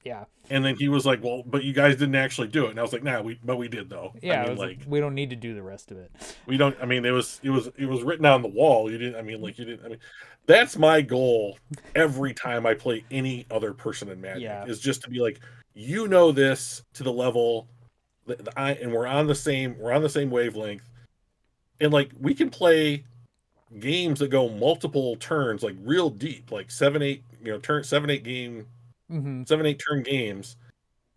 Yeah. And then he was like, well, but you guys didn't actually do it. And I was like, nah, we did though. I Yeah, it mean, was like like we don't need to do the rest of it. we don't. I mean, it was written on the wall. You didn't. I mean, like you didn't. I mean, that's my goal every time I play any other person in Magic Yeah. is just to be like, you know, this to the level that I and we're on the same wavelength, and like we can play games that go multiple turns, like real deep, like 7-8, turn 7-8 game, Mm-hmm. 7-8 turn games,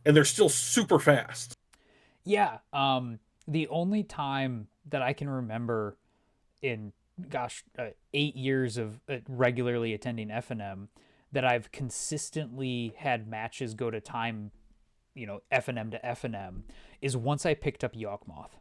and they're still super fast. Yeah. The only time that I can remember in, gosh, 8 years of regularly attending FNM that I've consistently had matches go to time, FNM to FNM, is once I picked up Yawgmoth.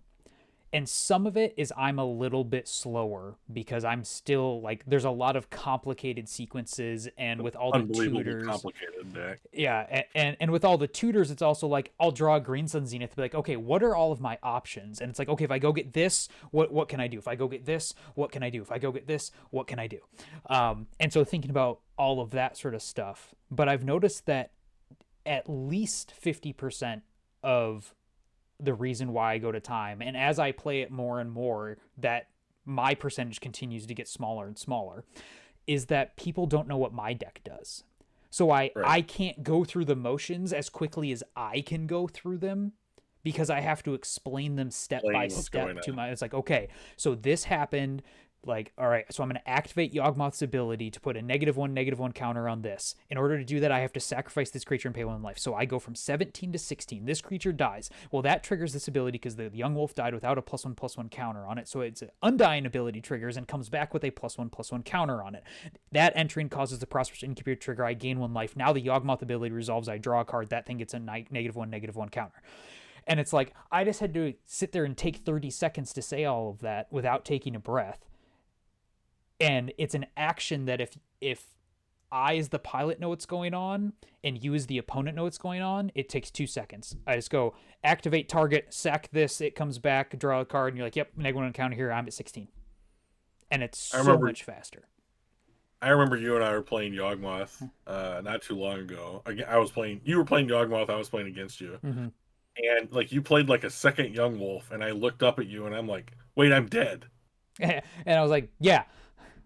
And some of it is I'm a little bit slower because I'm still like there's a lot of complicated sequences, and with all the Unbelievably tutors. complicated deck. Yeah, and with all the tutors, it's also like I'll draw a Green Sun Zenith to be like, okay, what are all of my options? And it's like, okay, if I go get this, what can I do? If I go get this, what can I do? If I go get this, what can I do? And so thinking about all of that sort of stuff. But I've noticed that at least 50% of the reason why I go to time, and as I play it more and more, that my percentage continues to get smaller and smaller, is that people don't know what my deck does. So Right. I can't go through the motions as quickly as I can go through them because I have to explain them step by Explain what's going step to on. my. It's like, okay, so this happened. Like, all right, so I'm going to activate Yawgmoth's ability to put a -1/-1 counter on this. In order to do that, I have to sacrifice this creature and pay 1 life. So I go from 17 to 16. This creature dies. Well, that triggers this ability because the young wolf died without a +1/+1 counter on it. So it's an undying ability triggers and comes back with a +1/+1 counter on it. That entering causes the Prosperous Incubator trigger. I gain 1 life. Now the Yawgmoth ability resolves. I draw a card. That thing gets a -1/-1 counter. And it's like, I just had to sit there and take 30 seconds to say all of that without taking a breath. And it's an action that if I as the pilot know what's going on and you as the opponent know what's going on, it takes 2 seconds. I just go activate target, sack this, it comes back, draw a card, and you're like, yep, -1 counter here, I'm at 16. And it's I so remember much faster. I remember you and I were playing Yawgmoth not too long ago. I was playing you were playing Yawgmoth, I was playing against you. Mm-hmm. And like you played like a second young wolf, and I looked up at you and I'm like, wait, I'm dead. And I was like, yeah.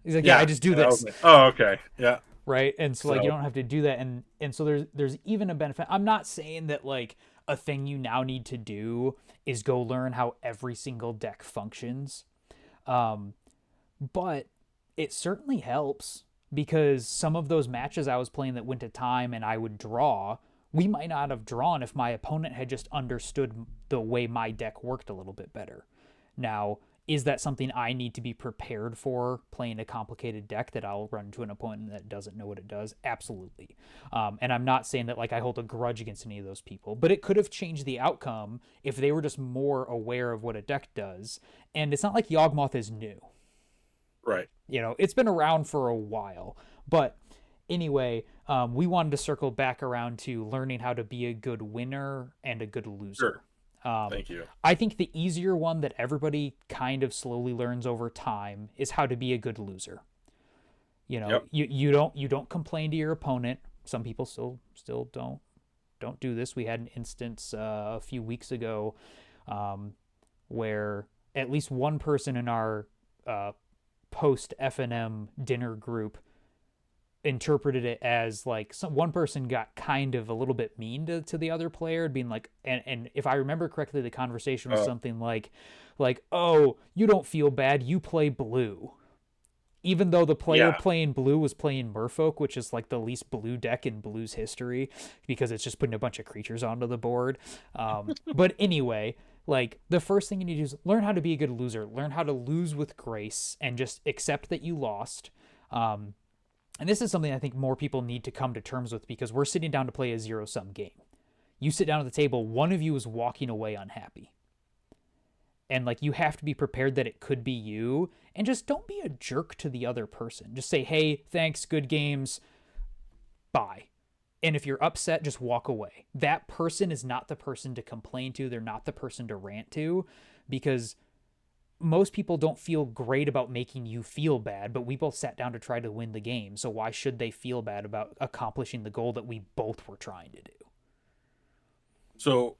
He's like, yeah, I Yeah. just do And I was this. like, oh, okay. Yeah. Right. And so like you So don't have to do that. And so there's even a benefit. I'm not saying that like a thing you now need to do is go learn how every single deck functions. Um, but it certainly helps because some of those matches I was playing that went to time and I would draw, we might not have drawn if my opponent had just understood the way my deck worked a little bit better. Now, is that something I need to be prepared for playing a complicated deck that I'll run into an opponent that doesn't know what it does? Absolutely. And I'm not saying that like I hold a grudge against any of those people, but it could have changed the outcome if they were just more aware of what a deck does. And it's not like Yawgmoth is new. right. It's been around for a while. But anyway, we wanted to circle back around to learning how to be a good winner and a good loser. Sure. Thank you. I think the easier one that everybody kind of slowly learns over time is how to be a good loser. Yep. You don't complain to your opponent. Some people still don't do this. We had an instance a few weeks ago where at least one person in our post FNM dinner group interpreted it as like one person got kind of a little bit mean to the other player, being like, and if I remember correctly, the conversation was something like, oh, you don't feel bad, you play blue. Even though the player Yeah. playing blue was playing Merfolk, which is like the least blue deck in blue's history because it's just putting a bunch of creatures onto the board. But anyway, like the first thing you need to do is learn how to be a good loser, learn how to lose with grace, and just accept that you lost. And this is something I think more people need to come to terms with because we're sitting down to play a zero-sum game. You sit down at the table, one of you is walking away unhappy. And like you have to be prepared that it could be you, and just don't be a jerk to the other person. Just say, "Hey, thanks, good games, bye." And if you're upset, just walk away. That person is not the person to complain to. They're not the person to rant to, because most people don't feel great about making you feel bad, but we both sat down to try to win the game. So why should they feel bad about accomplishing the goal that we both were trying to do? So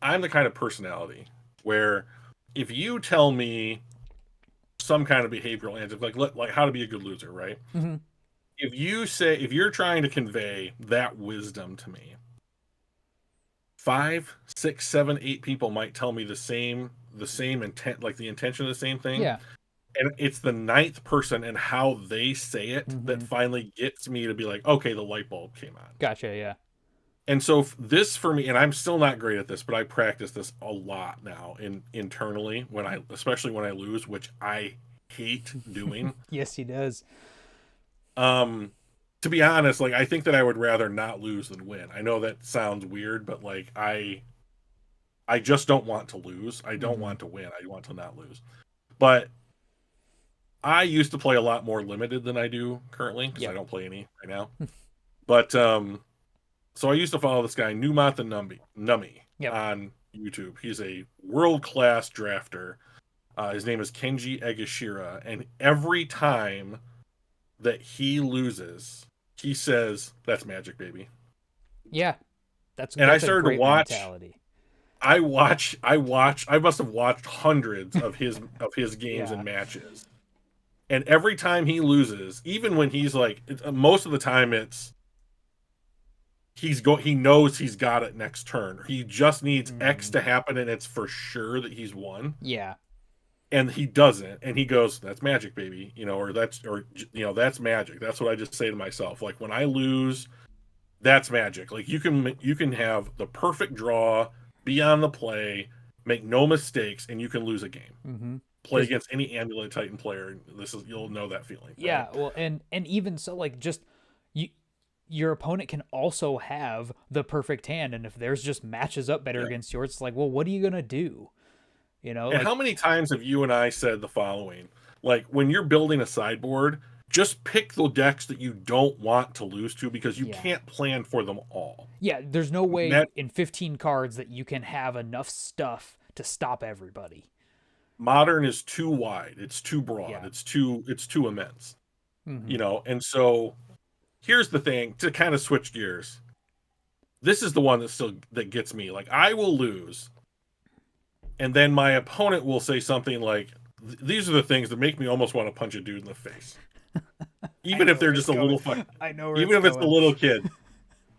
I'm the kind of personality where if you tell me some kind of behavioral answer, like how to be a good loser, right? Mm-hmm. If you're trying to convey that wisdom to me, 5, 6, 7, 8 people might tell me the same intent, like the intention of the same thing. Yeah. And it's the ninth person and how they say it that Mm-hmm. finally gets me to be like, okay, the light bulb came on. Gotcha. Yeah. And so this for me, and I'm still not great at this, but I practice this a lot now internally especially when I lose, which I hate doing. Yes, he does. To be honest, like I think that I would rather not lose than win. I know that sounds weird, but like I just don't want to lose. I don't Mm-hmm. want to win. I want to not lose. But I used to play a lot more limited than I do currently because I Yep. don't play any right now. But so I used to follow this guy Numath and Nummy Yep. on YouTube. He's a world-class drafter. His name is Kenji Egashira, and every time that he loses, he says, "That's magic, baby." Yeah. That's And I a started to great watch. mentality. I must have watched hundreds of his games Yeah. and matches. And every time he loses, even when he's like, most of the time it's he knows he's got it next turn. He just needs X Mm-hmm. to happen, and it's for sure that he's won. Yeah. And he doesn't, and he goes, "That's magic, baby," that's magic. That's what I just say to myself. Like when I lose, that's magic. Like you can have the perfect draw, be on the play, make no mistakes, and you can lose a game. Mm-hmm. Play against any Amulet Titan player. You'll know that feeling, right? Yeah, well, and even so, like, just you, your opponent can also have the perfect hand, and if theirs just matches up better Yeah. against yours, it's like, well, what are you gonna do? And Like, how many times have you and I said the following? Like when you're building a sideboard, just pick the decks that you don't want to lose to because you yeah, can't plan for them all. yeah. There's no way That in 15 cards that you can have enough stuff to stop everybody. modern is too wide, it's too broad, Yeah. it's too immense. Mm-hmm. And so here's the thing to kind of switch gears. This is the one that gets me. Like I will lose, and then my opponent will say something like, "These are the things that make me almost want to punch a dude in the face." I Even know if they're where just it's a going. little fuck, I know where even it's if it's a going. little kid.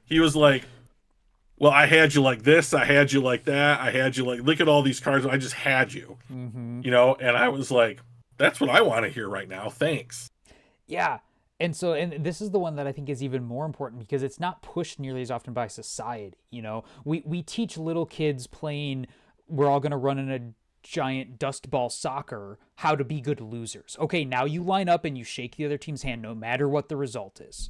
He was like, "Well, I had you like this, I had you like that, I had you like look at all these cards, I just had you." Mm-hmm. And I was like, "That's what I want to hear right now. Thanks." Yeah. And so, and this is the one that I think is even more important because it's not pushed nearly as often by society. We teach little kids playing, we're all going to run in a giant dust ball soccer, how to be good losers. Okay, now you line up and you shake the other team's hand no matter what the result is,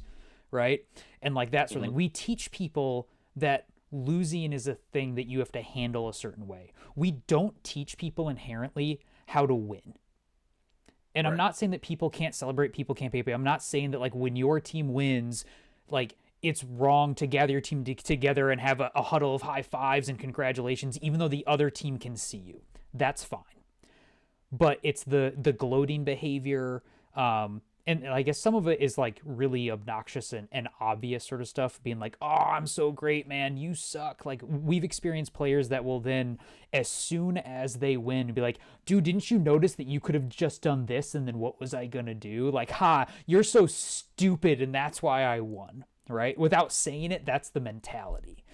right? And like that sort of Mhm. thing. We teach people that losing is a thing that you have to handle a certain way. We don't teach people inherently how to win. And I'm Right. not saying that people can't celebrate, people can't pay. I'm not saying that like when your team wins, like it's wrong to gather your team together and have a huddle of high fives and congratulations, even though the other team can see you. That's fine. But it's the gloating behavior, and I guess some of it is like really obnoxious and obvious sort of stuff, being like, "Oh, I'm so great, man, you suck." Like we've experienced players that will then, as soon as they win, be like, "Dude, didn't you notice that you could have just done this, and then what was I gonna do?" Like, "Ha, you're so stupid, and that's why I won." Right? Without saying it, that's the mentality,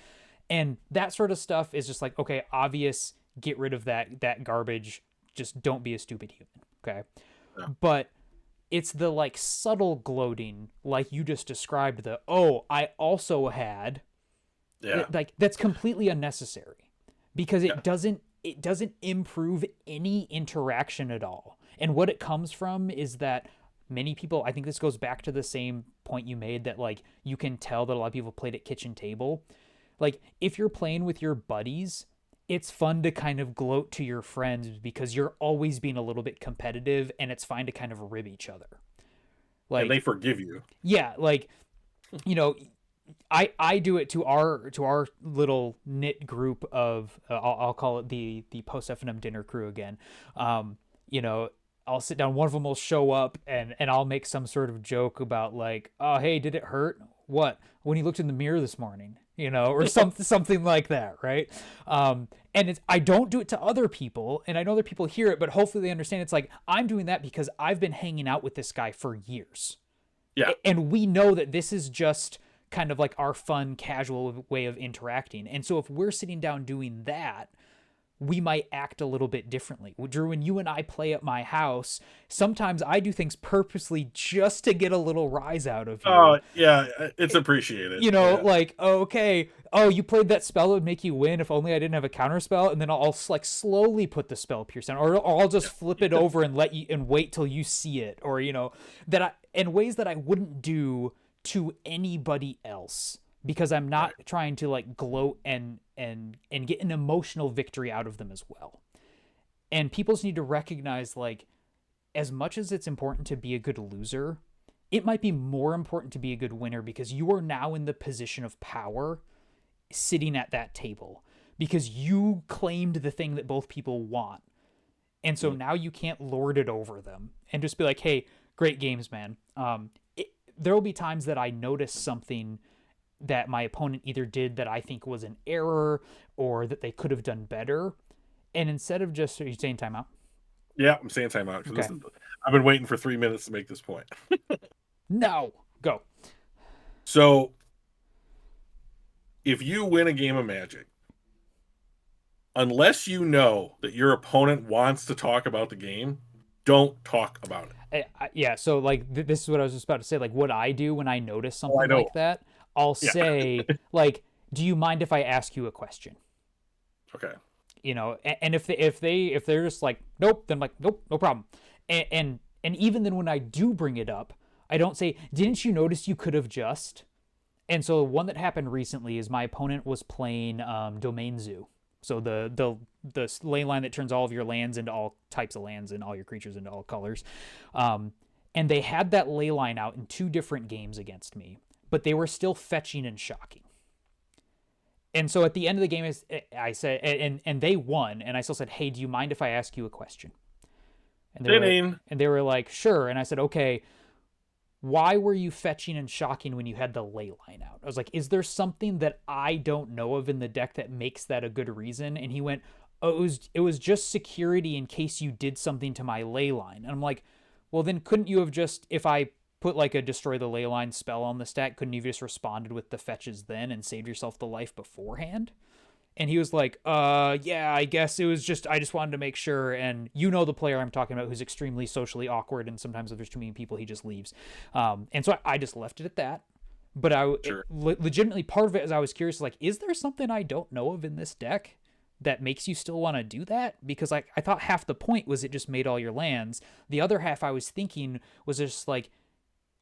and that sort of stuff is just like, okay, obvious. Get rid of that garbage. Just don't be a stupid human. Okay, Yeah. but it's the like subtle gloating like you just described, the "oh, I also had," Yeah. like that's completely unnecessary because Yeah. it doesn't improve any interaction at all. And what it comes from is that many people, I think this goes back to the same point you made, that like you can tell that a lot of people played at kitchen table. Like if you're playing with your buddies, it's fun to kind of gloat to your friends because you're always being a little bit competitive, and it's fine to kind of rib each other. And Like, they forgive you. yeah, like, you know, I do it to our little knit group of I'll call it the post F&M dinner crew again. You know, I'll sit down. One of them will show up, and I'll make some sort of joke about like, oh hey, did it hurt? What, when you looked in the mirror this morning? You know, or something like that, right? And it's, I don't do it to other people, and I know other people hear it, but hopefully they understand. It's like I'm doing that because I've been hanging out with this guy for years, Yeah. and we know that this is just kind of like our fun, casual way of interacting. And so if we're sitting down doing that, we might act a little bit differently. Drew, when you and I play at my house, sometimes I do things purposely just to get a little rise out of Oh, you. yeah, it's appreciated. You know, Yeah. like, okay, oh, you played that spell that would make you win. If only I didn't have a counter spell. And then I'll like slowly put the spell pierce down, or I'll just flip it over and let you and wait till you see it, or you know, that I, in ways that I wouldn't do to anybody else, because I'm not Right. trying to like gloat and get an emotional victory out of them as well. And people just need to recognize, like, as much as it's important to be a good loser, it might be more important to be a good winner, because you are now in the position of power sitting at that table because you claimed the thing that both people want. And so Mm. now you can't lord it over them and just be like, hey, great games, man. There will be times that I notice something that my opponent either did that I think was an error or that they could have done better. And instead of just, are you saying timeout? Yeah, I'm saying timeout because Okay. this is. I've been waiting for 3 minutes to make this point. No, go. So, if you win a game of Magic, unless you know that your opponent wants to talk about the game, don't talk about it. Yeah, so like this is what I was just about to say. Like what I do when I notice Oh, I something know. like that, I'll Yeah. say like, "Do you mind if I ask you a question?" Okay. You know, and if they're just like, "Nope," then I'm like, "Nope, no problem." And even then when I do bring it up, I don't say, "Didn't you notice you could have just?" And so one that happened recently is my opponent was playing Domain Zoo. So the ley line that turns all of your lands into all types of lands and all your creatures into all colors. Um, and they had that ley line out in two different games against me, but they were still fetching and shocking. And so at the end of the game, I said, and they won, and I still said, "Hey, do you mind if I ask you a question?" And Fitting. they were like, "Sure." And I said, "Okay, why were you fetching and shocking when you had the ley line out?" I was like, is there something that I don't know of in the deck that makes that a good reason? And he went, oh, it was just security in case you did something to my ley line. And I'm like, well, then couldn't you have just, if I put like a destroy the ley line spell on the stack, couldn't you have just responded with the fetches then and saved yourself the life beforehand? And he was like, yeah, I guess it was just, I just wanted to make sure. And you know the player I'm talking about, who's extremely socially awkward, and sometimes if there's too many people, he just leaves. And so I just left it at that. But Sure. legitimately, part of it is I was curious, like, is there something I don't know of in this deck that makes you still want to do that? Because like I thought half the point was it just made all your lands. The other half I was thinking was just like,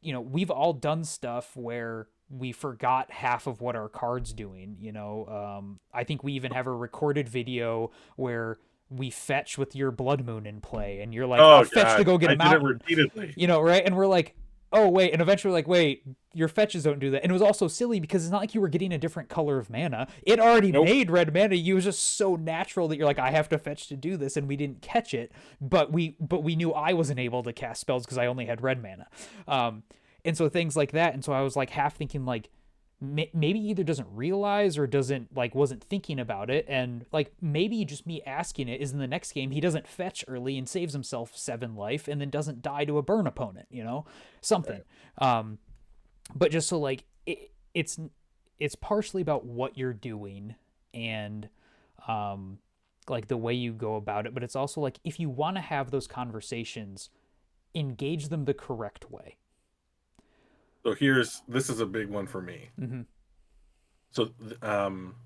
you know, we've all done stuff where we forgot half of what our card's doing. You know, I think we even have a recorded video where we fetch with your blood moon in play, and you're like, I'll Oh fetch to God, go get I a did it mountain, repeatedly. you know, right? And we're like, oh wait, and eventually we're like, wait, your fetches don't do that. And it was also silly because it's not like you were getting a different color of mana. It already Nope. made red mana. You was just so natural that you're like, I have to fetch to do this, and we didn't catch it. But we knew I wasn't able to cast spells because I only had red mana. And so things like that. And so I was like half thinking like, maybe either doesn't realize or doesn't like wasn't thinking about it, and like maybe just me asking it is in the next game he doesn't fetch early and saves himself 7 life and then doesn't die to a burn opponent, you know, something. Right. But just so like it's partially about what you're doing and um like the way you go about it, but it's also like if you want to have those conversations, engage them the correct way. So this is a big one for me. Mm-hmm. So um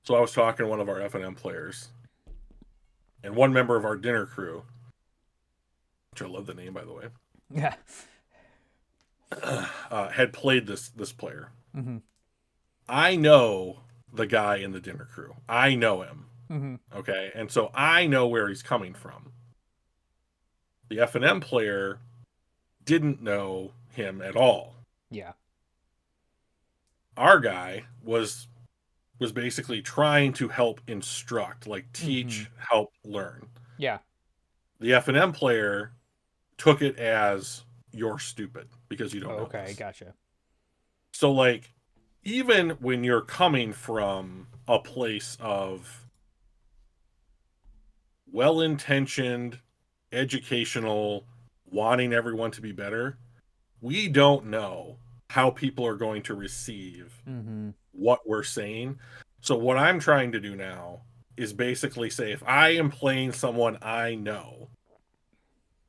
so I was talking to one of our F&M players and one member of our dinner crew, which I love the name by the way, Yeah. had played this player. Mm-hmm. I know the guy in the dinner crew. I know him. Mm-hmm. Okay, and so I know where he's coming from. The F&M player didn't know him at all. Yeah. Our guy was basically trying to help instruct, like Mm-hmm. teach, help learn. Yeah. The F&M player took it as you're stupid because you don't know Okay, this. gotcha. So like even when you're coming from a place of well-intentioned, educational, wanting everyone to be better, we don't know how people are going to receive Mm-hmm. what we're saying. So what I'm trying to do now is basically say if I am playing someone I know,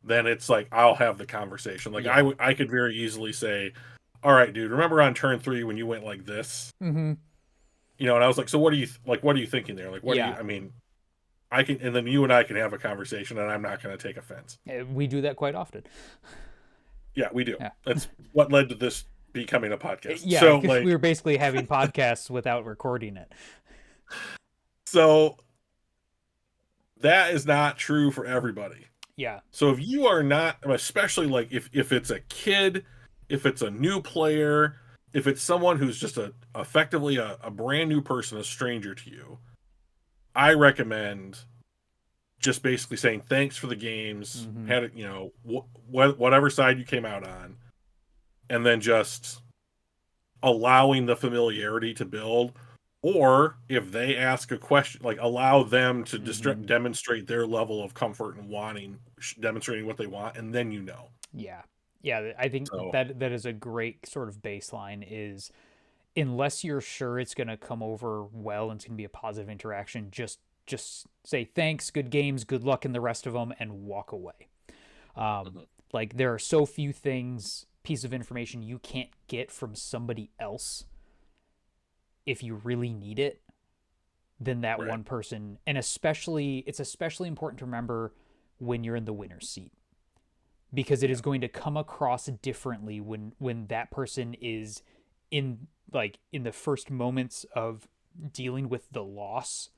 then it's like I'll have the conversation. Like Yeah. I could very easily say, "All right, dude, remember on turn 3 when you went like this?" Mm-hmm. You know, and I was like, "So what do you like what are you thinking there? Like what do you Yeah. I mean, I can and then you and I can have a conversation and I'm not going to take offense." We do that quite often. Yeah, we do. Yeah. That's what led to this becoming a podcast. Yeah, So because we like were basically having podcasts without recording it. so that is not true for everybody. Yeah. So if you are not, especially like if it's a kid, if it's a new player, if it's someone who's just effectively a brand new person, a stranger to you, I recommend just basically saying thanks for the games, Mm-hmm. had it, you know, whatever side you came out on, and then just allowing the familiarity to build. Or if they ask a question, like allow them to Mm-hmm. demonstrate their level of comfort and wanting, demonstrating what they want, and then you know. Yeah. Yeah, I think So that is a great sort of baseline is unless you're sure it's going to come over well and it's going to be a positive interaction, just say thanks, good games, good luck in the rest of them and walk away. Um mhm, like there are so few things piece of information you can't get from somebody else if you really need it than that right, one person. And especially it's especially important to remember when you're in the winner's seat because it yeah, is going to come across differently when that person is in like in the first moments of dealing with the loss.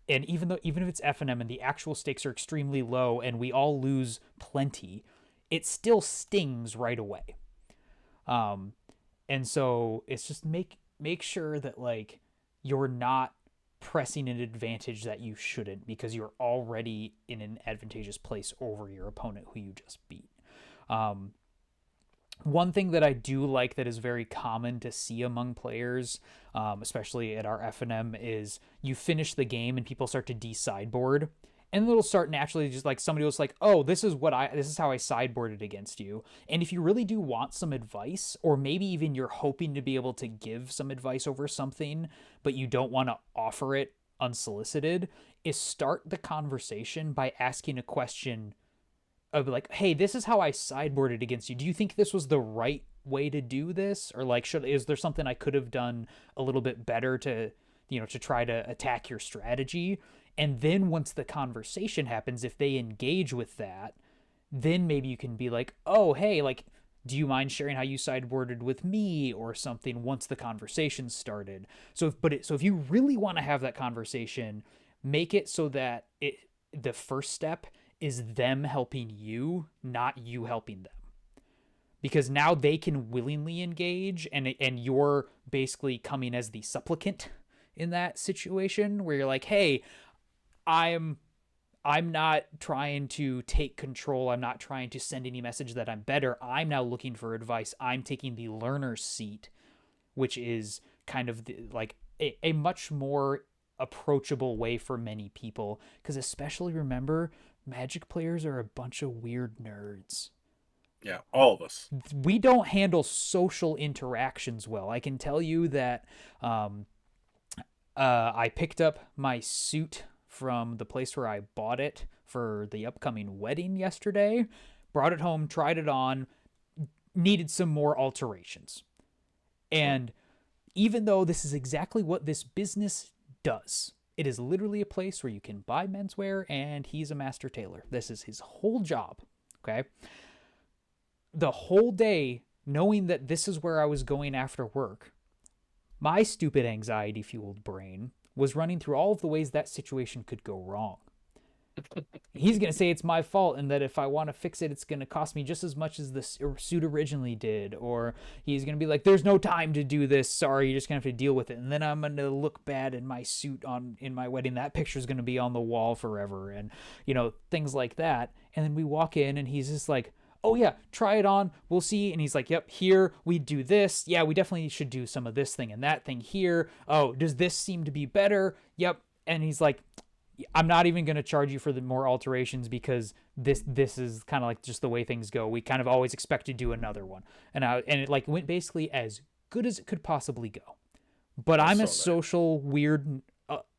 And even if it's F&M and the actual stakes are extremely low and we all lose plenty, it still stings right away. um and so it's just make sure that like you're not pressing an advantage that you shouldn't because you're already in an advantageous place over your opponent who you just beat. um One thing that I do like that is very common to see among players, especially at our F&M, is you finish the game and people start to de-sideboard. And it'll start naturally just like somebody was like, oh, this is how I sideboarded against you. And if you really do want some advice, or maybe even you're hoping to be able to give some advice over something, but you don't want to offer it unsolicited, is start the conversation by asking a question of like, hey, this is how I sideboarded against you. Do you think this was the right way to do this? Or like, is there something I could have done a little bit better to, to try to attack your strategy? And then once the conversation happens, if they engage with that, then maybe you can be like, oh, hey, like, do you mind sharing how you sideboarded with me or something once the conversation started? So if you really want to have that conversation, make it so that the first step is them helping you, not you helping them. Because now they can willingly engage and you're basically coming as the supplicant in that situation where you're like, "Hey, I'm I'm not trying to take control. I'm not trying to send any message that I'm better. I'm now looking for advice. I'm taking the learner's seat, which is kind of like a much more approachable way for many people. Because especially remember, Magic players are a bunch of weird nerds. yeah, all of us. We don't handle social interactions well. I can tell you that um, I picked up my suit from the place where I bought it for the upcoming wedding yesterday, brought it home, tried it on, needed some more alterations. Sure. And even though this is exactly what this business does, it is literally a place where you can buy menswear and he's a master tailor. This is his whole job. Okay. The whole day, knowing that this is where I was going after work, my stupid anxiety fueled brain was running through all of the ways that situation could go wrong. He's going to say it's my fault and that if I want to fix it, it's going to cost me just as much as the suit originally did. Or he's going to be like, there's no time to do this. Sorry, you're just going to have to deal with it. And then I'm going to look bad in my suit in my wedding. That picture's going to be on the wall forever. And, things like that. And then we walk in and he's just like, oh yeah, try it on. We'll see. And he's like, yep, here we do this. Yeah, we definitely should do some of this thing and that thing here. Oh, does this seem to be better? Yep. And he's like, I'm not even going to charge you for the more alterations because this is kind of like just the way things go. We kind of always expect to do another one. And it like went basically as good as it could possibly go. But I'm a social weird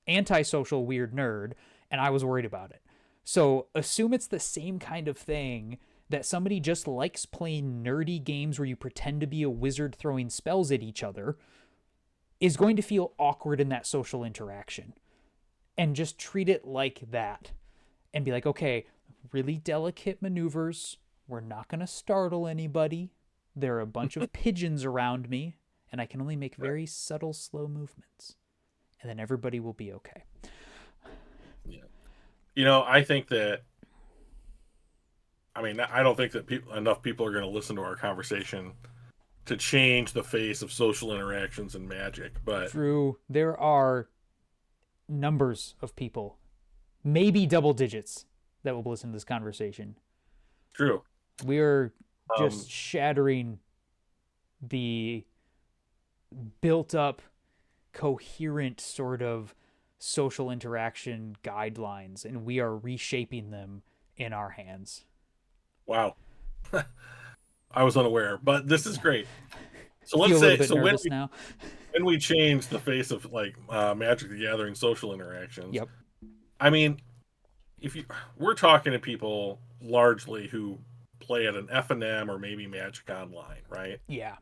antisocial weird nerd and I was worried about it. So assume it's the same kind of thing that somebody just likes playing nerdy games where you pretend to be a wizard throwing spells at each other is going to feel awkward in that social interaction. And just treat it like that and be like, okay, really delicate maneuvers. We're not going to startle anybody. There are a bunch of pigeons around me, and I can only make very subtle, slow movements. And then everybody will be okay. Yeah. I think that, I don't think that enough people are going to listen to our conversation to change the face of social interactions in Magic. But Drew, there are numbers of people, maybe double digits, that will listen to this conversation. True. We are just shattering the built up, coherent sort of social interaction guidelines, and we are reshaping them in our hands. Wow. I was unaware, but this is great. So Feel let's a little say, bit so nervous now. when we change the face of like Magic the Gathering social interactions, Yep. If we're talking to people largely who play at an F&M or maybe Magic Online, right? Yeah.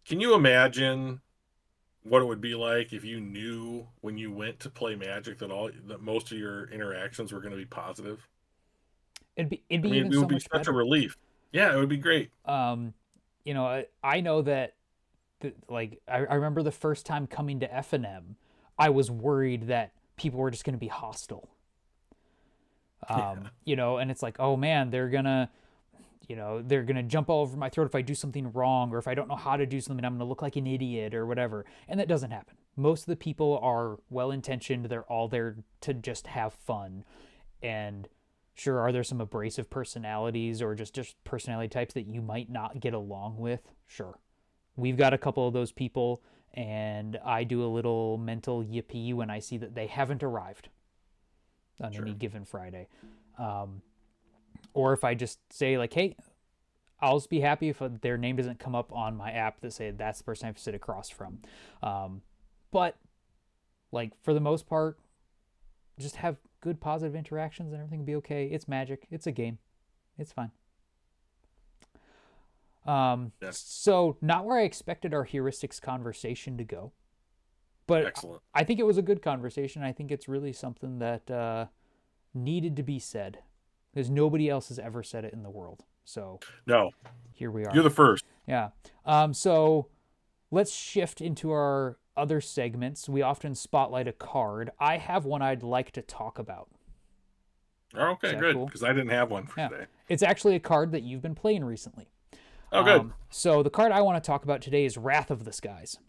Can you imagine what it would be like if you knew when you went to play Magic that most of your interactions were going to be positive? It'd be even It so would be much such a better. relief. Yeah, it would be great. I know that like I remember the first time coming to F&M, I was worried that people were just going to be hostile. And it's like, oh man, they're gonna jump all over my throat if I do something wrong, or if I don't know how to do something, I'm gonna look like an idiot or whatever. And that doesn't happen. Most of the people are well intentioned. They're all there to just have fun. And sure, are there some abrasive personalities or just personality types that you might not get along with? Sure. We've got a couple of those people, and I do a little mental yippee when I see that they haven't arrived on any given Friday. Or if I just say like, hey, I'll just be happy if their name doesn't come up on my app that say that's the person I have to sit across from. But like for the most part, just have good positive interactions and everything will be okay. It's Magic. It's a game. It's fine. So not where I expected our heuristics conversation to go, but excellent. I think it was a good conversation. I think it's really something that needed to be said because nobody else has ever said it in the world. So no, here we are. You're the first. Yeah. So let's shift into our other segments. We often spotlight a card. I have one I'd like to talk about. Okay, good. Because I didn't have one for today. It's actually a card that you've been playing recently. Oh, good. So the card I want to talk about today is Wrath of the Skies.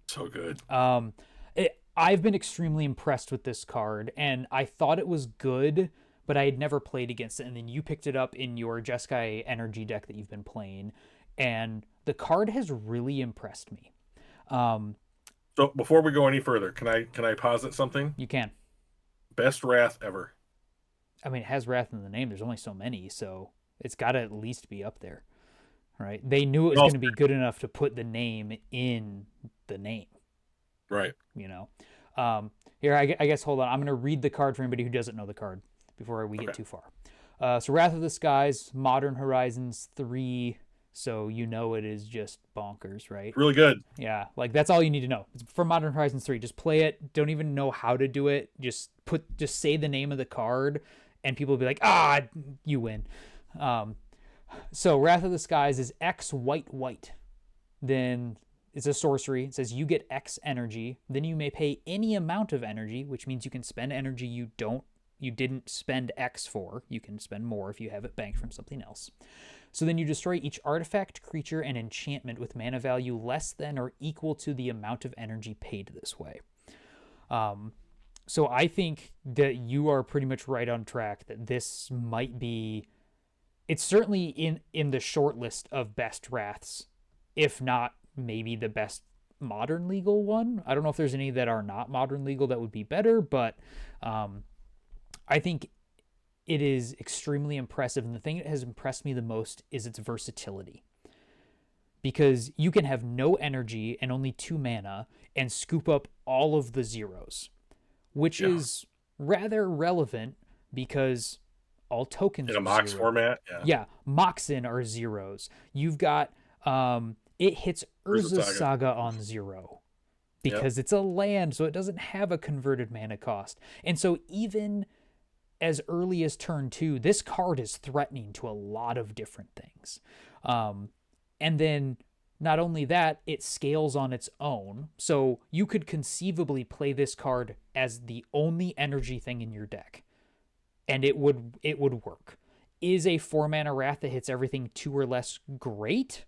So good. I've been extremely impressed with this card, and I thought it was good, but I had never played against it. And then you picked it up in your Jeskai Energy deck that you've been playing, and the card has really impressed me. So before we go any further, can I posit something? You can. Best Wrath ever. I mean, it has Wrath in the name. There's only so many, so it's got to at least be up there, right? They knew it was going to be good enough to put the name in the name. Right. Here, I guess, hold on. I'm going to read the card for anybody who doesn't know the card before we get too far. So Wrath of the Skies, Modern Horizons 3. So it is just bonkers, right? Really good. Yeah, like that's all you need to know. It's for Modern Horizons 3. Just play it. Don't even know how to do it. Just say the name of the card, and people will be like, ah, you win. Um, so Wrath of the Skies is X white white. Then it's a sorcery. It says you get X energy. Then you may pay any amount of energy, which means you can spend energy you didn't spend X for. You can spend more if you have it banked from something else. So then you destroy each artifact, creature, and enchantment with mana value less than or equal to the amount of energy paid this way. So I think that you are pretty much right on track that this might be, it's certainly in the short list of best wraths, if not maybe the best modern legal one. I don't know if there's any that are not modern legal that would be better, but I think it is extremely impressive. And the thing that has impressed me the most is its versatility. Because you can have no energy and only 2 mana and scoop up all of the zeros, which is rather relevant because all tokens in a are Mox zero. format. Yeah, Moxen are zeros. You've got it hits Urza's Saga on 0 because it's a land, so it doesn't have a converted mana cost. And so even as early as turn 2, this card is threatening to a lot of different things. And then not only that, it scales on its own. So you could conceivably play this card as the only energy thing in your deck, and it would work. Is a 4-mana Wrath that hits everything 2 or less great?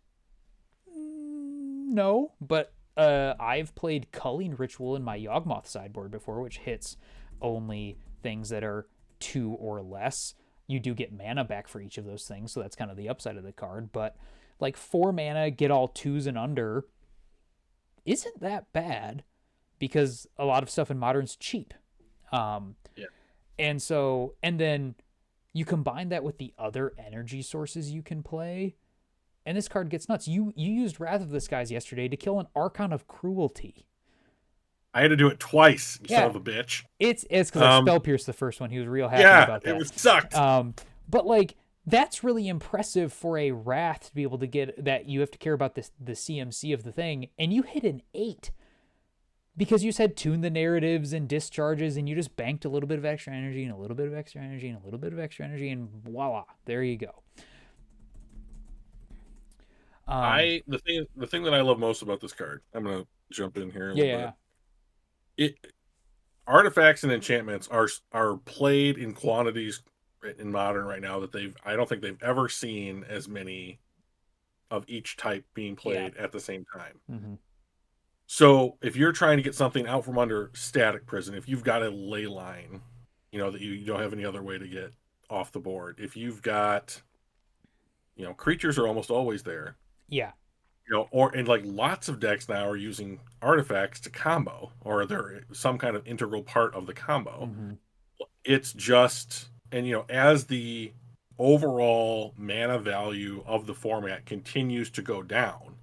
No, but I've played Culling Ritual in my Yawgmoth sideboard before, which hits only things that are 2 or less. You do get mana back for each of those things, so that's kind of the upside of the card. But like 4 mana, get all 2s and under isn't that bad because a lot of stuff in Modern's cheap. And so, and then you combine that with the other energy sources you can play, and this card gets nuts. You used Wrath of the Skies yesterday to kill an Archon of Cruelty. I had to do it twice, son of a bitch. It's because I spell pierced the first one. He was real happy about that. It was sucked. But like that's really impressive for a Wrath to be able to get that. You have to care about this the CMC of the thing, and you hit an 8 because you said tune the narratives and discharges, and you just banked a little bit of extra energy and a little bit of extra energy and a little bit of extra energy, and voila, there you go. The thing that I love most about this card, I'm gonna jump in here a little bit. Artifacts and enchantments are played in quantities in Modern right now that I don't think they've ever seen as many of each type being played at the same time. Mm-hmm. So if you're trying to get something out from under Static Prison, if you've got a ley line, that you don't have any other way to get off the board, if you've got, creatures are almost always there. Yeah. And like lots of decks now are using artifacts to combo, or they're some kind of integral part of the combo. Mm-hmm. It's just, and as the overall mana value of the format continues to go down,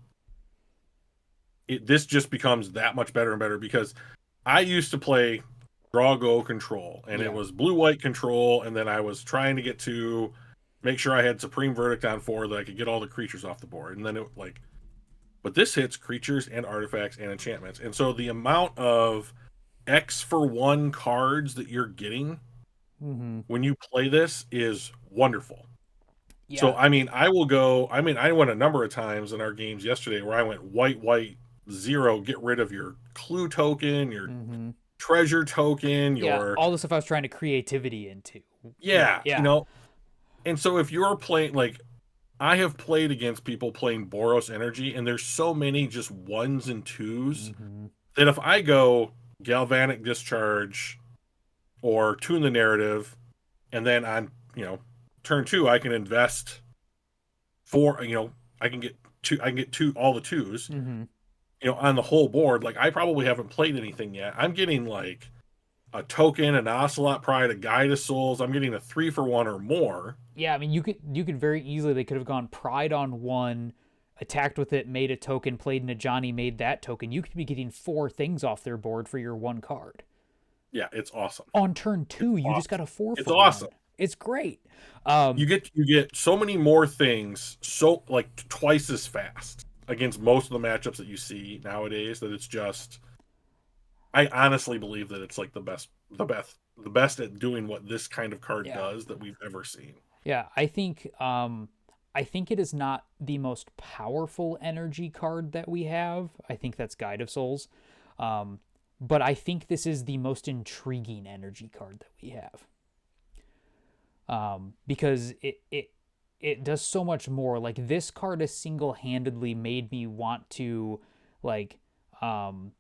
this just becomes that much better and better, because I used to play draw go control, and it was blue-white control, and then I was trying to get to make sure I had Supreme Verdict on 4 that I could get all the creatures off the board, and then but this hits creatures and artifacts and enchantments, and so the amount of X for 1 cards that you're getting when you play this is wonderful. So I went a number of times in our games yesterday where I went white 0, get rid of your clue token, your treasure token, your all the stuff I was trying to creativity into. And so if you're playing, I have played against people playing Boros Energy, and there's so many just 1s and 2s that if I go Galvanic Discharge or Tune the Narrative, and then on turn 2 I can invest 4, I can get all the 2s on the whole board. I probably haven't played anything yet. I'm getting a token, an Ocelot Pride, a Guide of Souls. I'm getting a 3 for 1 or more. Yeah, I mean, you could very easily, they could have gone Pride on 1, attacked with it, made a token, played into Johnny, made that token. You could be getting 4 things off their board for your 1 card. Yeah, it's awesome. On turn 2, you just got a 4 for 1. It's awesome. It's great. You get so many more things, so twice as fast against most of the matchups that you see nowadays, that it's just I honestly believe that it's like the best at doing what this kind of card Yeah. does that we've ever seen. Yeah, I think it is not the most powerful energy card that we have. I think that's Guide of Souls. Um, but I think this is the most intriguing energy card that we have. Because it does so much more. Like this card has single-handedly made me want to like um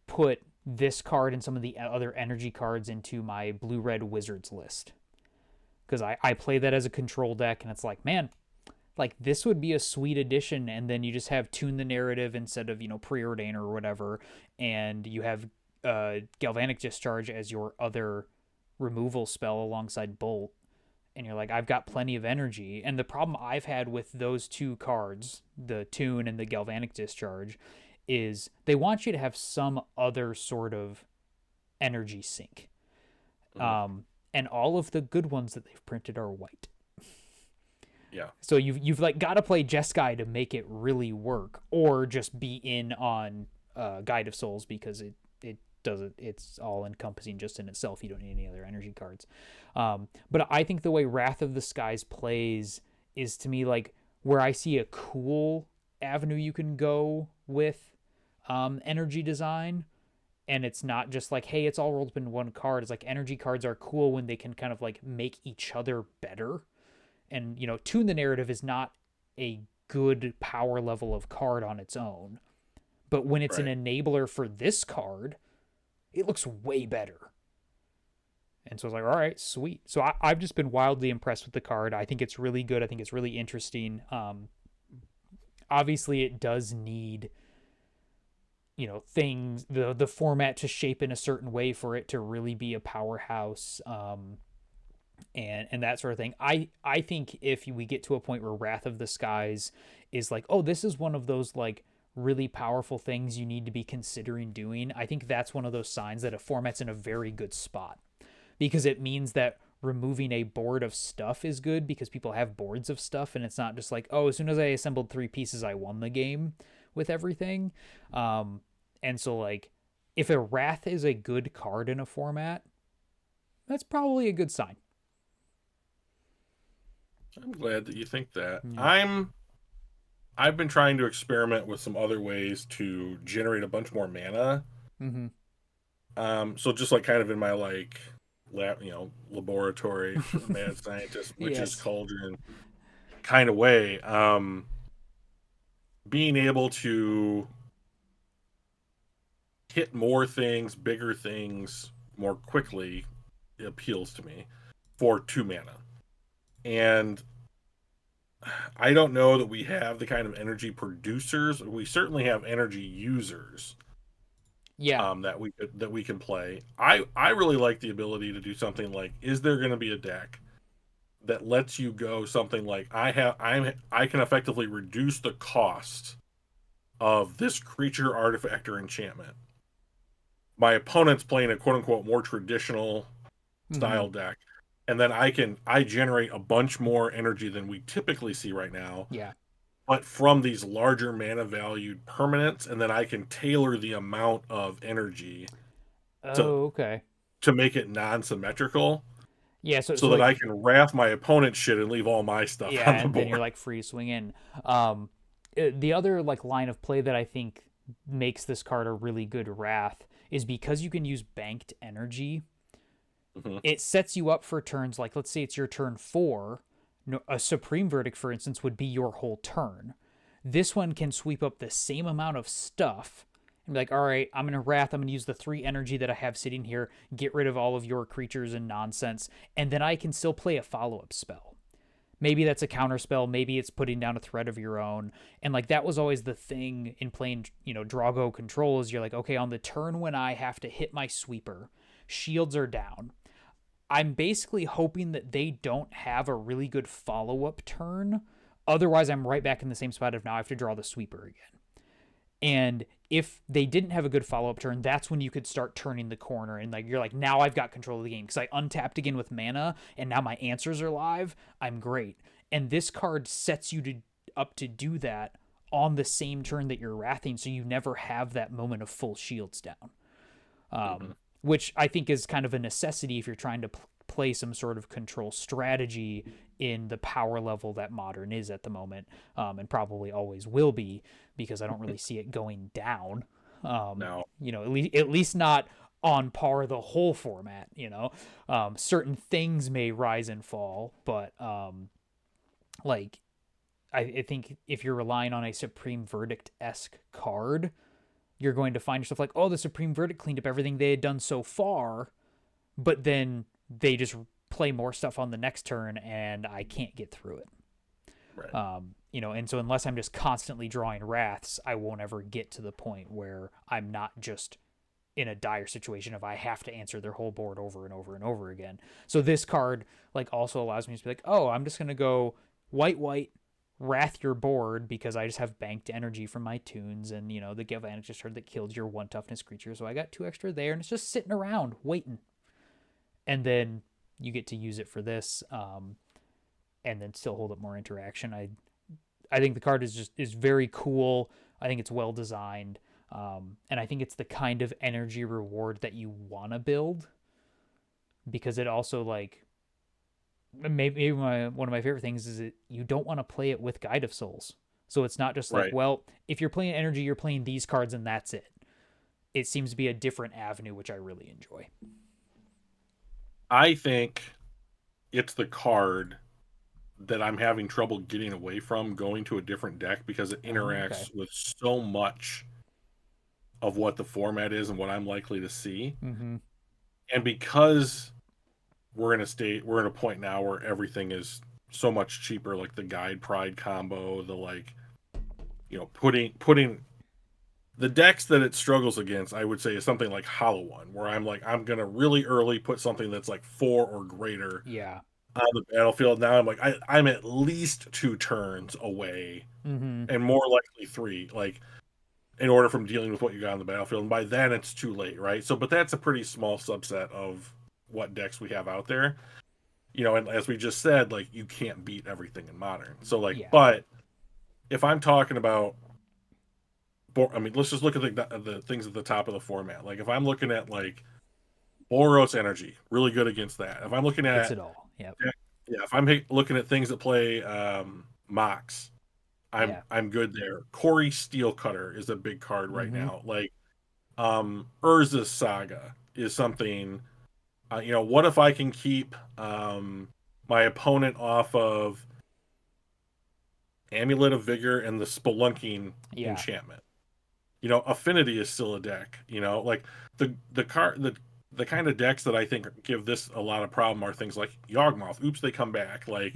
put this card and some of the other energy cards into my blue red wizards list because I play that as a control deck and it's like, man, like this would be a sweet addition. And then you just have Tune the Narrative instead of, Preordain or whatever, and you have Galvanic Discharge as your other removal spell alongside Bolt, and you're like, I've got plenty of energy. And the problem I've had with those two cards, the Tune and the Galvanic Discharge, is they want you to have some other sort of energy sink. Mhm. And all of the good ones that they've printed are white. Yeah. So you've like got to play Jeskai to make it really work, or just be in on Guide of Souls because it does it. It's all encompassing just in itself. You don't need any other energy cards. But I think the way Wrath of the Skies plays is to me like where I see a cool avenue you can go with energy design. And it's not just like, hey, it's all rolled up in one card. It's like energy cards are cool when they can kind of like make each other better. And, Tune the Narrative is not a good power level of card on its own. But when it's an Right. enabler for this card, it looks way better. And so I was like, all right, sweet. So I've just been wildly impressed with the card. I think it's really good. I think it's really interesting. Obviously, it does need, things, the format to shape in a certain way for it to really be a powerhouse. And that sort of thing. I think if we get to a point where Wrath of the Skies is like, oh, this is one of those like really powerful things you need to be considering doing, I think that's one of those signs that a format's in a very good spot because it means that removing a board of stuff is good because people have boards of stuff and it's not just like, oh, as soon as I assembled 3 pieces, I won the game with everything. And so like if a Wrath is a good card in a format, that's probably a good sign. I'm glad that you think that. Yeah. I've been trying to experiment with some other ways to generate a bunch more mana. Mm-hmm. So just like kind of in my like lab, laboratory, mad scientist, witch's Yes. cauldron kind of way. Being able to hit more things, bigger things more quickly appeals to me for 2 mana. And I don't know that we have the kind of energy producers. We certainly have energy users Yeah. that we can play. I really like the ability to do something like, is there going to be a deck that lets you go something like I can effectively reduce the cost of this creature, artifact, or enchantment. My opponent's playing a quote unquote more traditional Mm-hmm. style deck, and then I generate a bunch more energy than we typically see right now, Yeah. but from these larger mana valued permanents, and then I can tailor the amount of energy to Oh, okay. make it non-symmetrical Yeah. So, so so that like, I can wrath my opponent's shit and leave all my stuff yeah, on the and then you're board. like free swing in. Um, the other like line of play that I think makes this card a really good wrath is because you can use banked energy. Mhm. It sets you up for turns like, let's say it's your turn 4. No, a Supreme Verdict, for instance, would be your whole turn. This one can sweep up the same amount of stuff and be like, all right, I'm going to Wrath. I'm going to use the 3 energy that I have sitting here, get rid of all of your creatures and nonsense, and then I can still play a follow up spell. Maybe that's a counter spell. Maybe it's putting down a threat of your own. And like that was always the thing in playing, Drago controls. You're like, okay, on the turn when I have to hit my sweeper, shields are down. I'm basically hoping that they don't have a really good follow up turn. Otherwise, I'm right back in the same spot of now I have to draw the sweeper again. And if they didn't have a good follow up turn, that's when you could start turning the corner and like you're like, now I've got control of the game because I untapped again with mana and now my answers are live. I'm great. And this card sets you to up to do that on the same turn that you're wrathing, so you never have that moment of full shields down. Mhm. which I think is kind of a necessity if you're trying to play some sort of control strategy in the power level that modern is at the moment, and probably always will be, because I don't really see it going down. Now, At least not on par the whole format. Certain things may rise and fall, but like I think if you're relying on a Supreme Verdict esque card, you're going to find yourself like, oh, the Supreme Verdict cleaned up everything they had done so far, but then they just play more stuff on the next turn, and I can't get through it. right. And so unless I'm just constantly drawing wraths, I won't ever get to the point where I'm not just in a dire situation if I have to answer their whole board over and over and over again. So this card like also allows me to be like, oh, I'm just gonna go white, wrath your board because I just have banked energy from my tunes, and the Galvanic Discharge that killed your 1 toughness creature, so I got 2 extra there, and it's just sitting around waiting. And then you get to use it for this, and then still hold up more interaction. I think the card is very cool. I think it's well designed, and I think it's the kind of energy reward that you want to build, because it also like maybe one of my favorite things is that you don't want to play it with Guide of Souls. So it's not just like, Right. well, if you're playing energy, you're playing these cards and that's it. It seems to be a different avenue, which I really enjoy. I think it's the card that I'm having trouble getting away from going to a different deck because it Oh, okay. interacts with so much of what the format is and what I'm likely to see. Mm-hmm. And because we're in a point now where everything is so much cheaper, like the Guide Pride combo, the like, putting the decks that it struggles against, I would say, is something like Hollow One, where I'm like, I'm gonna really early put something that's like 4 or greater Yeah. on the battlefield. Now I'm like, I'm at least 2 turns away, Mm-hmm. and more likely three, like in order from dealing with what you got on the battlefield. And by then it's too late, right? So, but that's a pretty small subset of what decks we have out there. And as we just said, like you can't beat everything in modern. So like, Yeah. but if I'm talking about, I mean, let's just look at the things at the top of the format. Like if I'm looking at like Boros Energy, really good against that. If I'm looking Hits at, it all. Yep. yeah, if I'm looking at things that play Mox, I'm Yeah. I'm good there. Corey Steelcutter is a big card right Mm-hmm. now. Like Urza's Saga is something. What if I can keep my opponent off of Amulet of Vigor and the Spelunking Yeah. enchantment? Affinity is still a deck. Like the kind of decks that I think give this a lot of problem are things like Yawgmoth. Oops, they come back. Like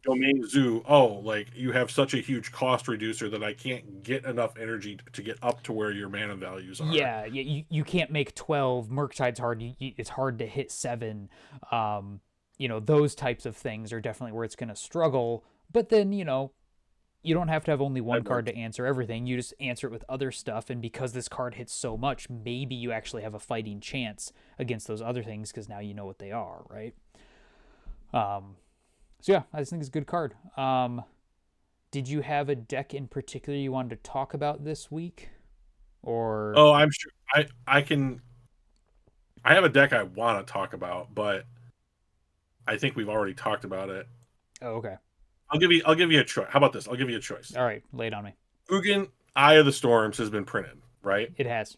Domain Zoo. Oh, like you have such a huge cost reducer that I can't get enough energy to get up to where your mana values are. Yeah. You can't make 12. Murktide's hard. It's hard to hit 7. Those types of things are definitely where it's going to struggle. But then, you don't have to have only one That card works. to answer everything. You just answer it with other stuff. And because this card hits so much, maybe you actually have a fighting chance against those other things because now you know what they are, right? Um, so yeah, I just think it's a good card. Did you have a deck in particular you wanted to talk about this week? Or Oh, I'm sure I can. I have a deck I want to talk about, but I think we've already talked about it. oh, okay. I'll give you a choice. How about this? I'll give you a choice. All right, lay it on me. Ugin Eye of the Storms has been printed, right? It has.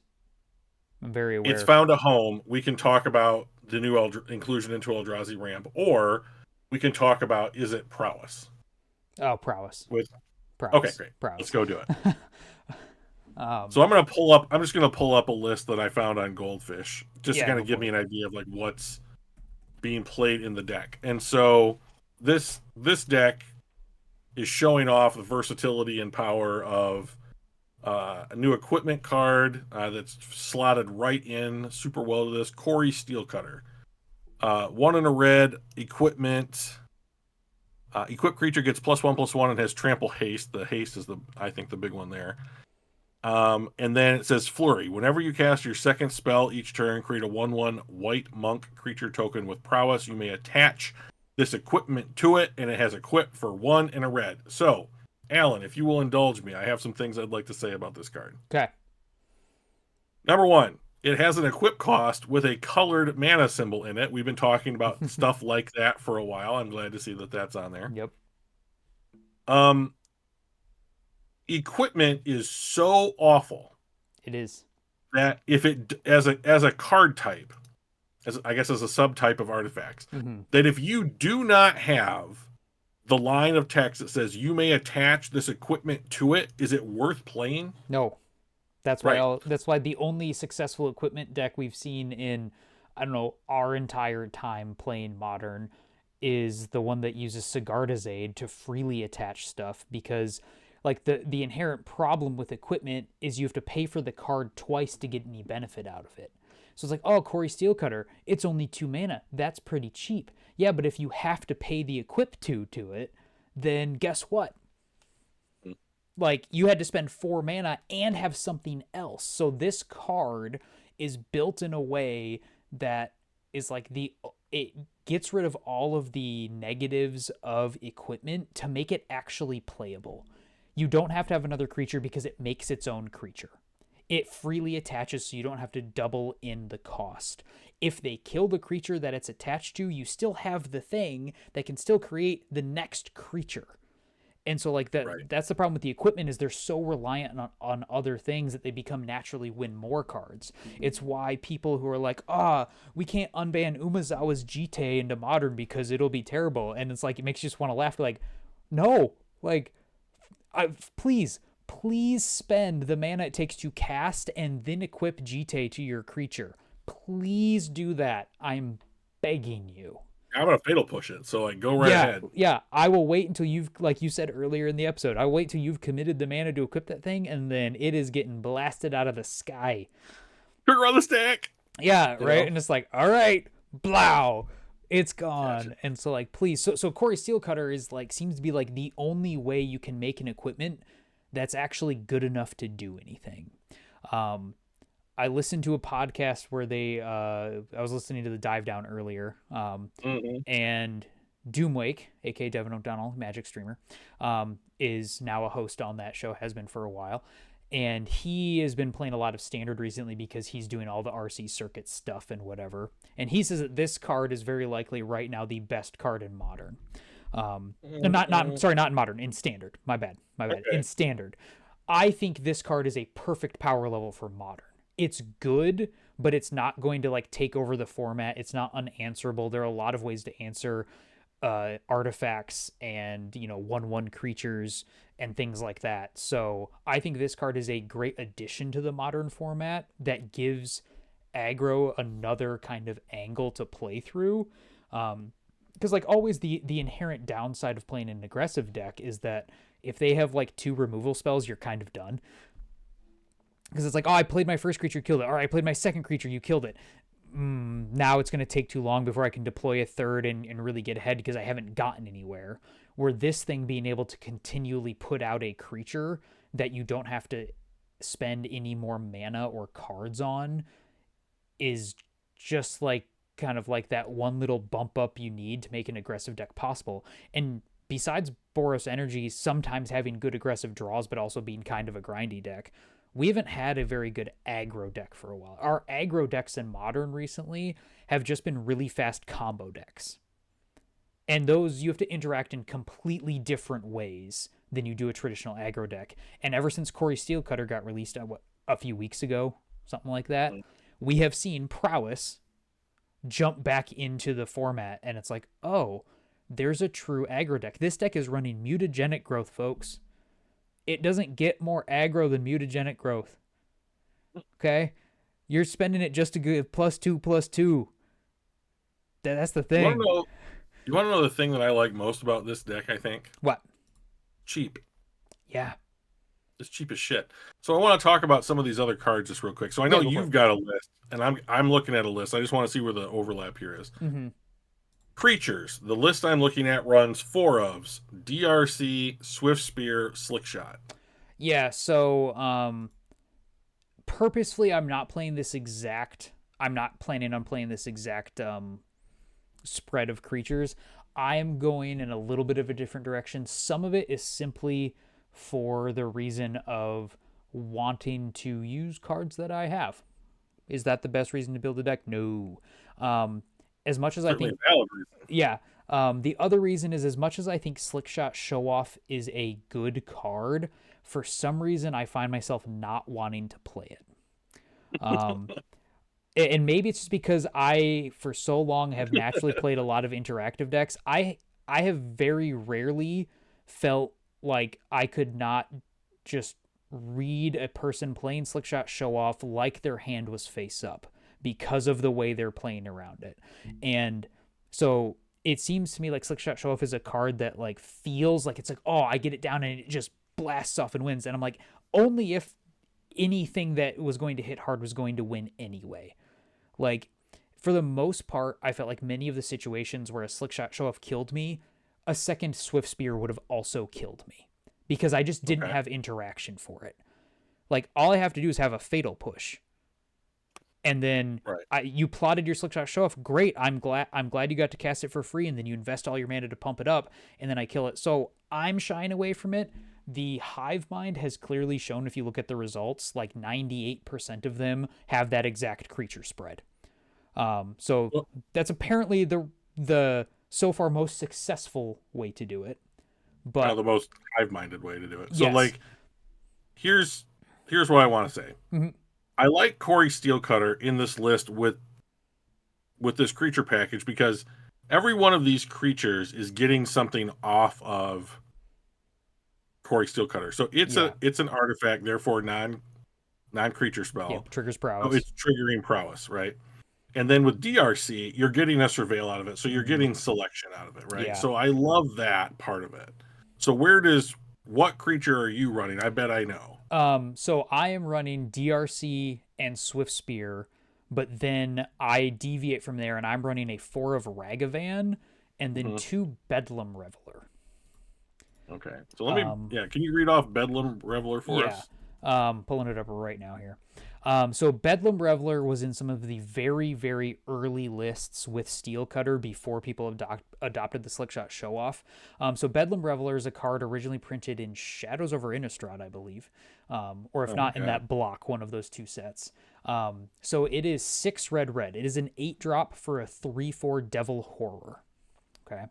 I'm very It's aware. found a home. We can talk about the new inclusion into Eldrazi ramp, or we can talk about is it prowess? Oh, prowess. With Okay, Prowess. great. Let's Prowess. go do it. um, So I'm gonna pull up. I'm just gonna pull up a list that I found on Goldfish, just to yeah, kind go of give for me it. an idea of like what's being played in the deck. And so this deck is showing off the versatility and power of a new equipment card that's slotted right in super well to this Corey Steelcutter. One in a red equipment. Equipped creature gets +1/+1 and has trample haste. The haste is I think the big one there. And then it says Flurry. Whenever you cast your second spell each turn, create a 1/1 white monk creature token with prowess. You may attach this equipment to it, and it has equip for 1 in a red. So, Alan, if you will indulge me, I have some things I'd like to say about this card. Okay. Number one, It has an equip cost with a colored mana symbol in it. We've been talking about stuff like that for a while. I'm glad to see that that's on there. Yep. Um, Equipment is so awful It is. that if it as a card type, as I guess as a subtype of artifacts, Mm-hmm. that if you do not have the line of text that says you may attach this equipment to it, is it worth playing? No. Right. That's why the only successful equipment deck we've seen in, I don't know, our entire time playing Modern is the one that uses Sigarda's Aid to freely attach stuff, because like the inherent problem with equipment is you have to pay for the card twice to get any benefit out of it. So it's like, oh, Corey Steelcutter, it's only 2 mana. That's pretty cheap. Yeah, but if you have to pay the equip to it, then guess what? Like, you had to spend 4 mana and have something else. So this card is built in a way that is like it gets rid of all of the negatives of equipment to make it actually playable. You don't have to have another creature because it makes its own creature. It freely attaches, so you don't have to double in the cost. If they kill the creature that it's attached to, you still have the thing that can still create the next creature. And so like Right. that's the problem with the equipment, is they're so reliant on other things that they become naturally win more cards. It's why people who are like, we can't unban Umazawa's Jite into Modern because it'll be terrible. And it's like, it makes you just want to laugh. Like, no, like, please spend the mana it takes to cast and then equip Jite to your creature. Please do that. I'm begging you. I'm gonna fatal push it, so like go right Yeah, ahead. yeah. I will wait until you've, like you said earlier in the episode, I will wait till you've committed the mana to equip that thing, and then it is getting blasted out of the sky. Trigger on the stack. Yeah, You right. know? And it's like, all right, blow, it's Gotcha. gone. And so like, please, so Corey Steelcutter is like, seems to be like the only way you can make an equipment that's actually good enough to do anything. Um, I listened to a podcast where I was listening to the Dive Down earlier, Hmm. and Doomwake, aka Devin O'Donnell, Magic streamer, is now a host on that show, has been for a while. And he has been playing a lot of Standard recently because he's doing all the RC circuit stuff and whatever. And he says that this card is very likely right now the best card in Modern. No, not in Modern, in Standard. My bad. In Okay. Standard, I think this card is a perfect power level for Modern. It's good, but it's not going to like take over the format. It's not unanswerable. There are a lot of ways to answer artifacts and 1/1 creatures and things like that. So I think this card is a great addition to the Modern format that gives aggro another kind of angle to play through. Because like always, the inherent downside of playing an aggressive deck is that if they have like 2 removal spells, you're kind of done. Because it's like, oh, I played my first creature, killed it. All right, I played my second creature, you killed it. Now it's going to take too long before I can deploy a third and really get ahead because I haven't gotten anywhere. Where this thing being able to continually put out a creature that you don't have to spend any more mana or cards on is just like kind of like that one little bump up you need to make an aggressive deck possible. And besides Boros Energy sometimes having good aggressive draws, but also being kind of a grindy deck, we haven't had a very good aggro deck for a while. Our aggro decks in Modern recently have just been really fast combo decks. And those you have to interact in completely different ways than you do a traditional aggro deck. And ever since Corey Steelcutter got released a few weeks ago, something like that, we have seen prowess jump back into the format. And it's like, oh, there's a true aggro deck. This deck is running mutagenic growth, folks. It doesn't get more aggro than mutagenic growth. Okay? You're spending it just to give +2/+2. That's the You want to thing. know? You want to know the thing that I like most about this deck? I think What? cheap. Yeah. It's cheap as shit. So I want to talk about some of these other cards just real quick. So I know Yeah, go for you've it. got a list, and I'm looking at a list. I just want to see where the overlap here is. Mm-hmm. Creatures. The list I'm looking at runs 4 ofs: DRC, Swift Spear, Slick Shot. Yeah, so purposefully I'm not planning on playing this exact spread of creatures. I am going in a little bit of a different direction. Some of it is simply for the reason of wanting to use cards that I have. Is that the best reason to build a deck? No. Um, as much as I Certainly think, a valid reason. yeah. The other reason is as much as I think Slickshot Show Off is a good card, for some reason I find myself not wanting to play it. Um, and maybe it's just because I, for so long, have naturally played a lot of interactive decks. I have very rarely felt like I could not just read a person playing Slickshot Show Off like their hand was face up because of the way they're playing around it. And so it seems to me like Slickshot Show Off is a card that like feels like it's like, oh, I get it down and it just blasts off and wins. And I'm like, only if anything that was going to hit hard was going to win anyway. Like, for the most part, I felt like many of the situations where a Slickshot Show Off killed me, a second Swift Spear would have also killed me because I just didn't Okay. have interaction for it. Like, all I have to do is have a Fatal Push, and then Right. you plotted your Slickshot Show Off. Great, I'm glad you got to cast it for free, and then you invest all your mana to pump it up, and then I kill it. So I'm shying away from it. The Hive Mind has clearly shown, if you look at the results, like 98% of them have that exact creature spread. So Well, that's apparently the so far most successful way to do it. But the most hive-minded way to do it. So, yes, like, here's what I want to say. Mhm. I like Corey Steelcutter in this list with this creature package because every one of these creatures is getting something off of Corey Steelcutter. So Yeah, it's an artifact, therefore non creature spell. yep, triggers So prowess. it's triggering prowess, right? And then with DRC, you're getting a surveil out of it, so you're Hmm. getting selection out of it, right? Yeah. So I love that part of it. So what creature are you running? I bet I know. So I am running DRC and Swift Spear, but then I deviate from there and I'm running a 4 of Ragavan and then Mhm. 2 Bedlam Reveler. Okay. So Um, can you read off Bedlam Reveler for Yeah. us? Pulling it up right now here. So Bedlam Reveler was in some of the very, very early lists with Steel Cutter before people adopted the Slickshot Show Off. So Bedlam Reveler is a card originally printed in Shadows over Innistrad, I believe, or if Oh my not in god. that block, one of those two sets. So it is 6 red red. It is an 8-drop for a 3/4 Devil Horror. Okay.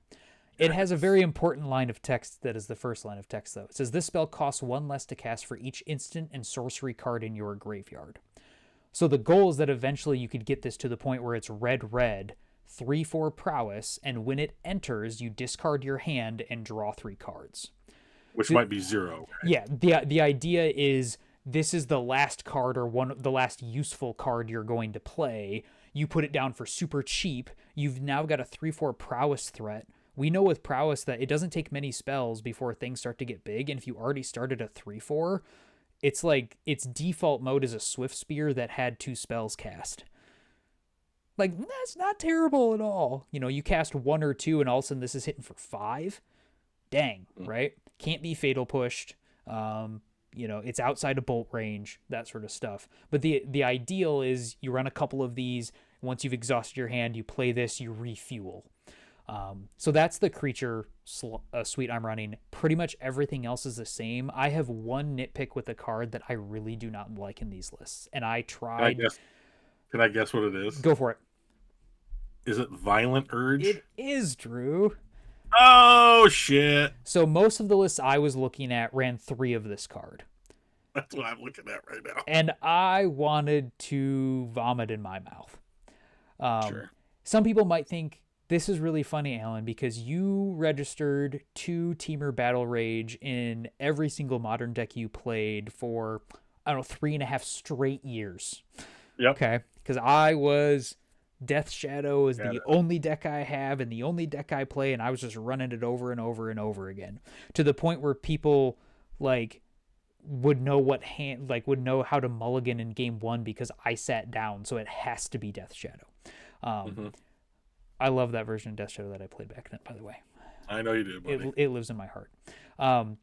It has a very Yikes. important line of text that is the first line of text, though. It says, this spell costs 1 less to cast for each instant and sorcery card in your graveyard. So the goal is that eventually you could get this to the point where it's red, red, 3/4 prowess, and when it enters, you discard your hand and draw 3 cards. Which So, might be zero, right? yeah, the idea is this is the last card or the last useful card you're going to play. You put it down for super cheap. You've now got a 3/4 prowess threat. We know with prowess that it doesn't take many spells before things start to get big, and if you already started a 3/4, it's like its default mode is a Swift Spear that had 2 spells cast. Like, that's not terrible at all. You know, you cast 1 or 2 and all of a sudden this is hitting for 5. Dang, Mm. right? Can't be fatal pushed. It's outside of bolt range, that sort of stuff. But the ideal is you run a couple of these. Once you've exhausted your hand, you play this, you refuel. So that's the creature suite I'm running. Pretty much everything else is the same. I have one nitpick with the card that I really do not like in these lists, and I Can I tried. guess can I guess what it is? Go for it. Is it Violent Urge? It is Drew. Oh shit. So most of the lists I was looking at ran 3 of this card. That's what I'm looking at right now. And I wanted to vomit in my mouth. Um, Sure. some people might think this is really funny, Alan, because you registered 2 Teamer Battle Rage in every single modern deck you played for, I don't know, 3.5 straight years. Yep. Okay. Because I was Death Shadow is Got the it. only deck I have and the only deck I play, and I was just running it over and over and over again to the point where people like would know would know how to mulligan in game 1 because I sat down, so it has to be Death Shadow. Um, Hmm. I love that version of Death Shadow that I played back then, by the way. I know you do, buddy. It lives in my heart. Um,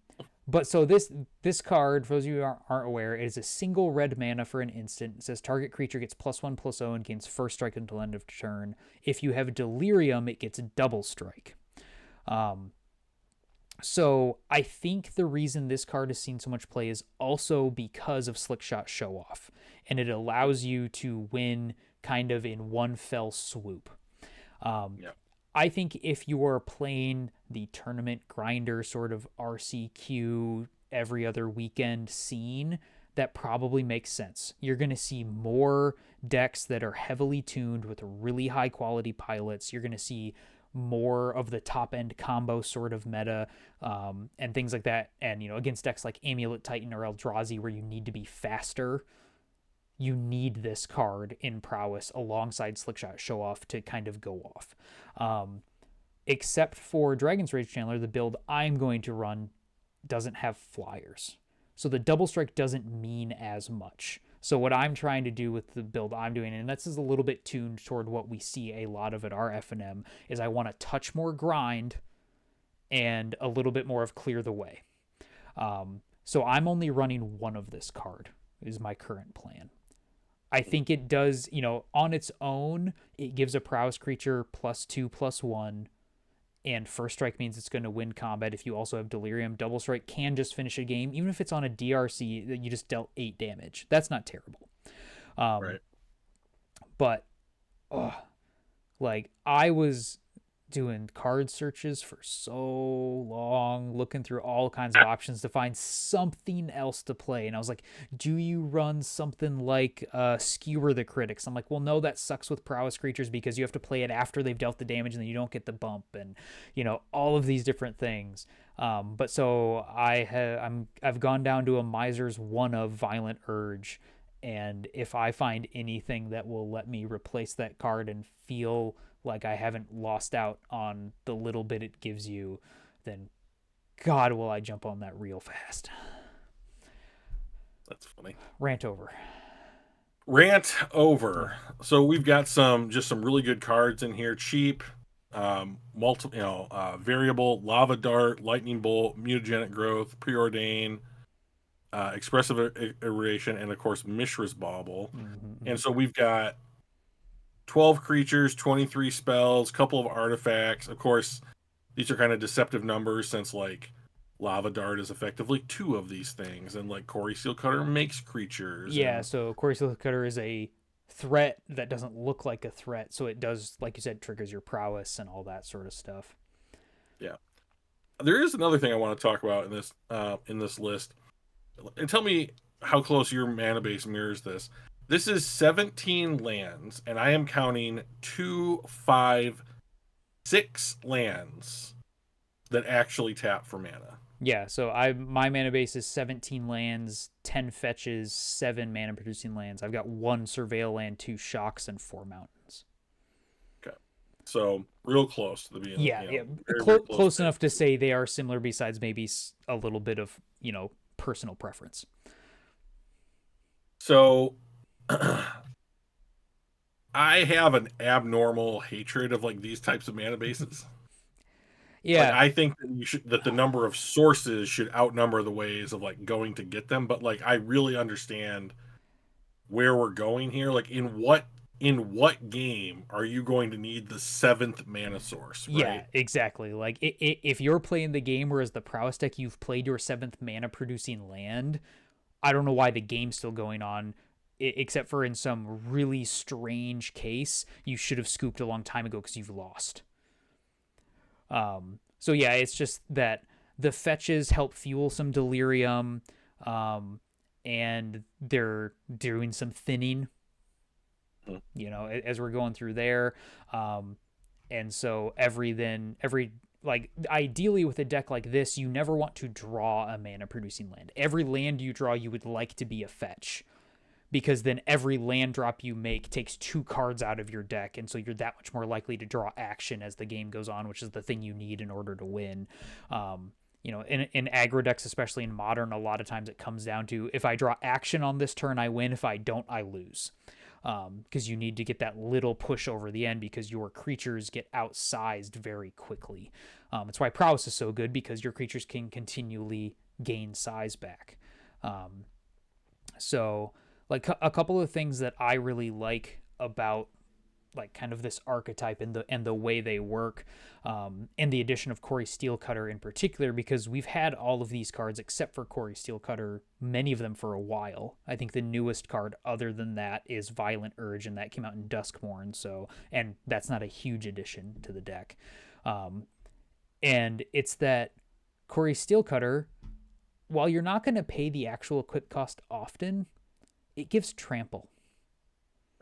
but so this card, for those of you who aren't aware, is a single red mana for an instant. It says target creature gets +1/+0 and gains first strike until end of turn. If you have Delirium, it gets double strike. Um, so I think the reason this card has seen so much play is also because of Slickshot Show Off. and it allows you to win kind of in one fell swoop. Um, Yeah. I think if you are playing the tournament grinder sort of RCQ every other weekend scene, that probably makes sense. You're going to see more decks that are heavily tuned with really high quality pilots. You're going to see more of the top end combo sort of meta, and things like that. And, against decks like Amulet Titan or Eldrazi, where you need to be faster, you need this card in prowess alongside Slickshot Show Off to kind of go off. Um, except for Dragon's Rage Chandler, the build I'm going to run doesn't have flyers. So the double strike doesn't mean as much. So what I'm trying to do with the build I'm doing, and this is a little bit tuned toward what we see a lot of at our FNM, is I want to touch more grind and a little bit more of clear the way. So I'm only running one of this card is my current plan. I think it does, on its own, it gives a prowess creature +2/+1, and first strike means it's going to win combat. If you also have delirium, double strike can just finish a game, even if it's on a DRC that you just dealt 8 damage. That's not terrible. Um, Right. but like I was doing card searches for so long, looking through all kinds of options to find something else to play. And I was like, do you run something like Skewer the Critics? I'm like, well, no, that sucks with prowess creatures because you have to play it after they've dealt the damage and then you don't get the bump, and all of these different things. But so I've gone down to a Miser's one of Violent Urge, and if I find anything that will let me replace that card and feel like I haven't lost out on the little bit it gives you, then God will I jump on that real fast. That's funny. Rant over. Rant over. Yeah. So we've got some really good cards in here. Cheap, multiple, variable, lava dart, lightning bolt, mutagenic growth, preordain, expressive iteration, and of course Mishra's bauble. Mm-hmm. And so we've got 12 creatures, 23 spells, couple of artifacts. Of course, these are kind of deceptive numbers since like Lava Dart is effectively two of these things, and like Corey Seal Cutter makes creatures, Yeah, and so Corey Cutter is a threat that doesn't look like a threat, so it does, like you said, triggers your prowess and all that sort of stuff. yeah. There is another thing I want to talk about in this list, and tell me how close your mana base mirrors this. This is 17 lands, and I am counting 2, 5, 6 lands that actually tap for mana. Yeah, so my mana base is 17 lands, 10 fetches, 7 mana producing lands. I've got 1 surveil land, 2 shocks, and 4 mountains. Okay, so real close to the being, Yeah, yeah, very very close close to it. enough to say they are similar. Besides maybe a little bit of personal preference. So I have an abnormal hatred of like these types of mana bases. Like Yeah, I think that the number of sources should outnumber the ways of like going to get them, but like I really understand where we're going here. Like in what game are you going to need the seventh mana source, yeah, right? exactly. Like if you're playing the game whereas the prowess deck you've played your 7th mana producing land, I don't know why the game's still going on. Except for in some really strange case, you should have scooped a long time ago because you've lost. So yeah, it's just that the fetches help fuel some delirium, um, and they're doing some thinning, Mhm. as we're going through there. Um, and so every like ideally with a deck like this, you never want to draw a mana producing land. Every land you draw, you would like to be a fetch, because then every land drop you make takes 2 cards out of your deck, and so you're that much more likely to draw action as the game goes on, which is the thing you need in order to win. In aggro decks, especially in modern, a lot of times it comes down to if I draw action on this turn, I win. If I don't, I lose. Because you need to get that little push over the end because your creatures get outsized very quickly. That's why prowess is so good, because your creatures can continually gain size back. So like a couple of things that I really like about like kind of this archetype and the way they work, and the addition of Corey Steelcutter in particular, because we've had all of these cards except for Corey Steelcutter, many of them for a while. I think the newest card other than that is Violent Urge, and that came out in Duskmourn, so, and that's not a huge addition to the deck. And it's that Corey Steelcutter, while you're not going to pay the actual equip cost often, it gives trample.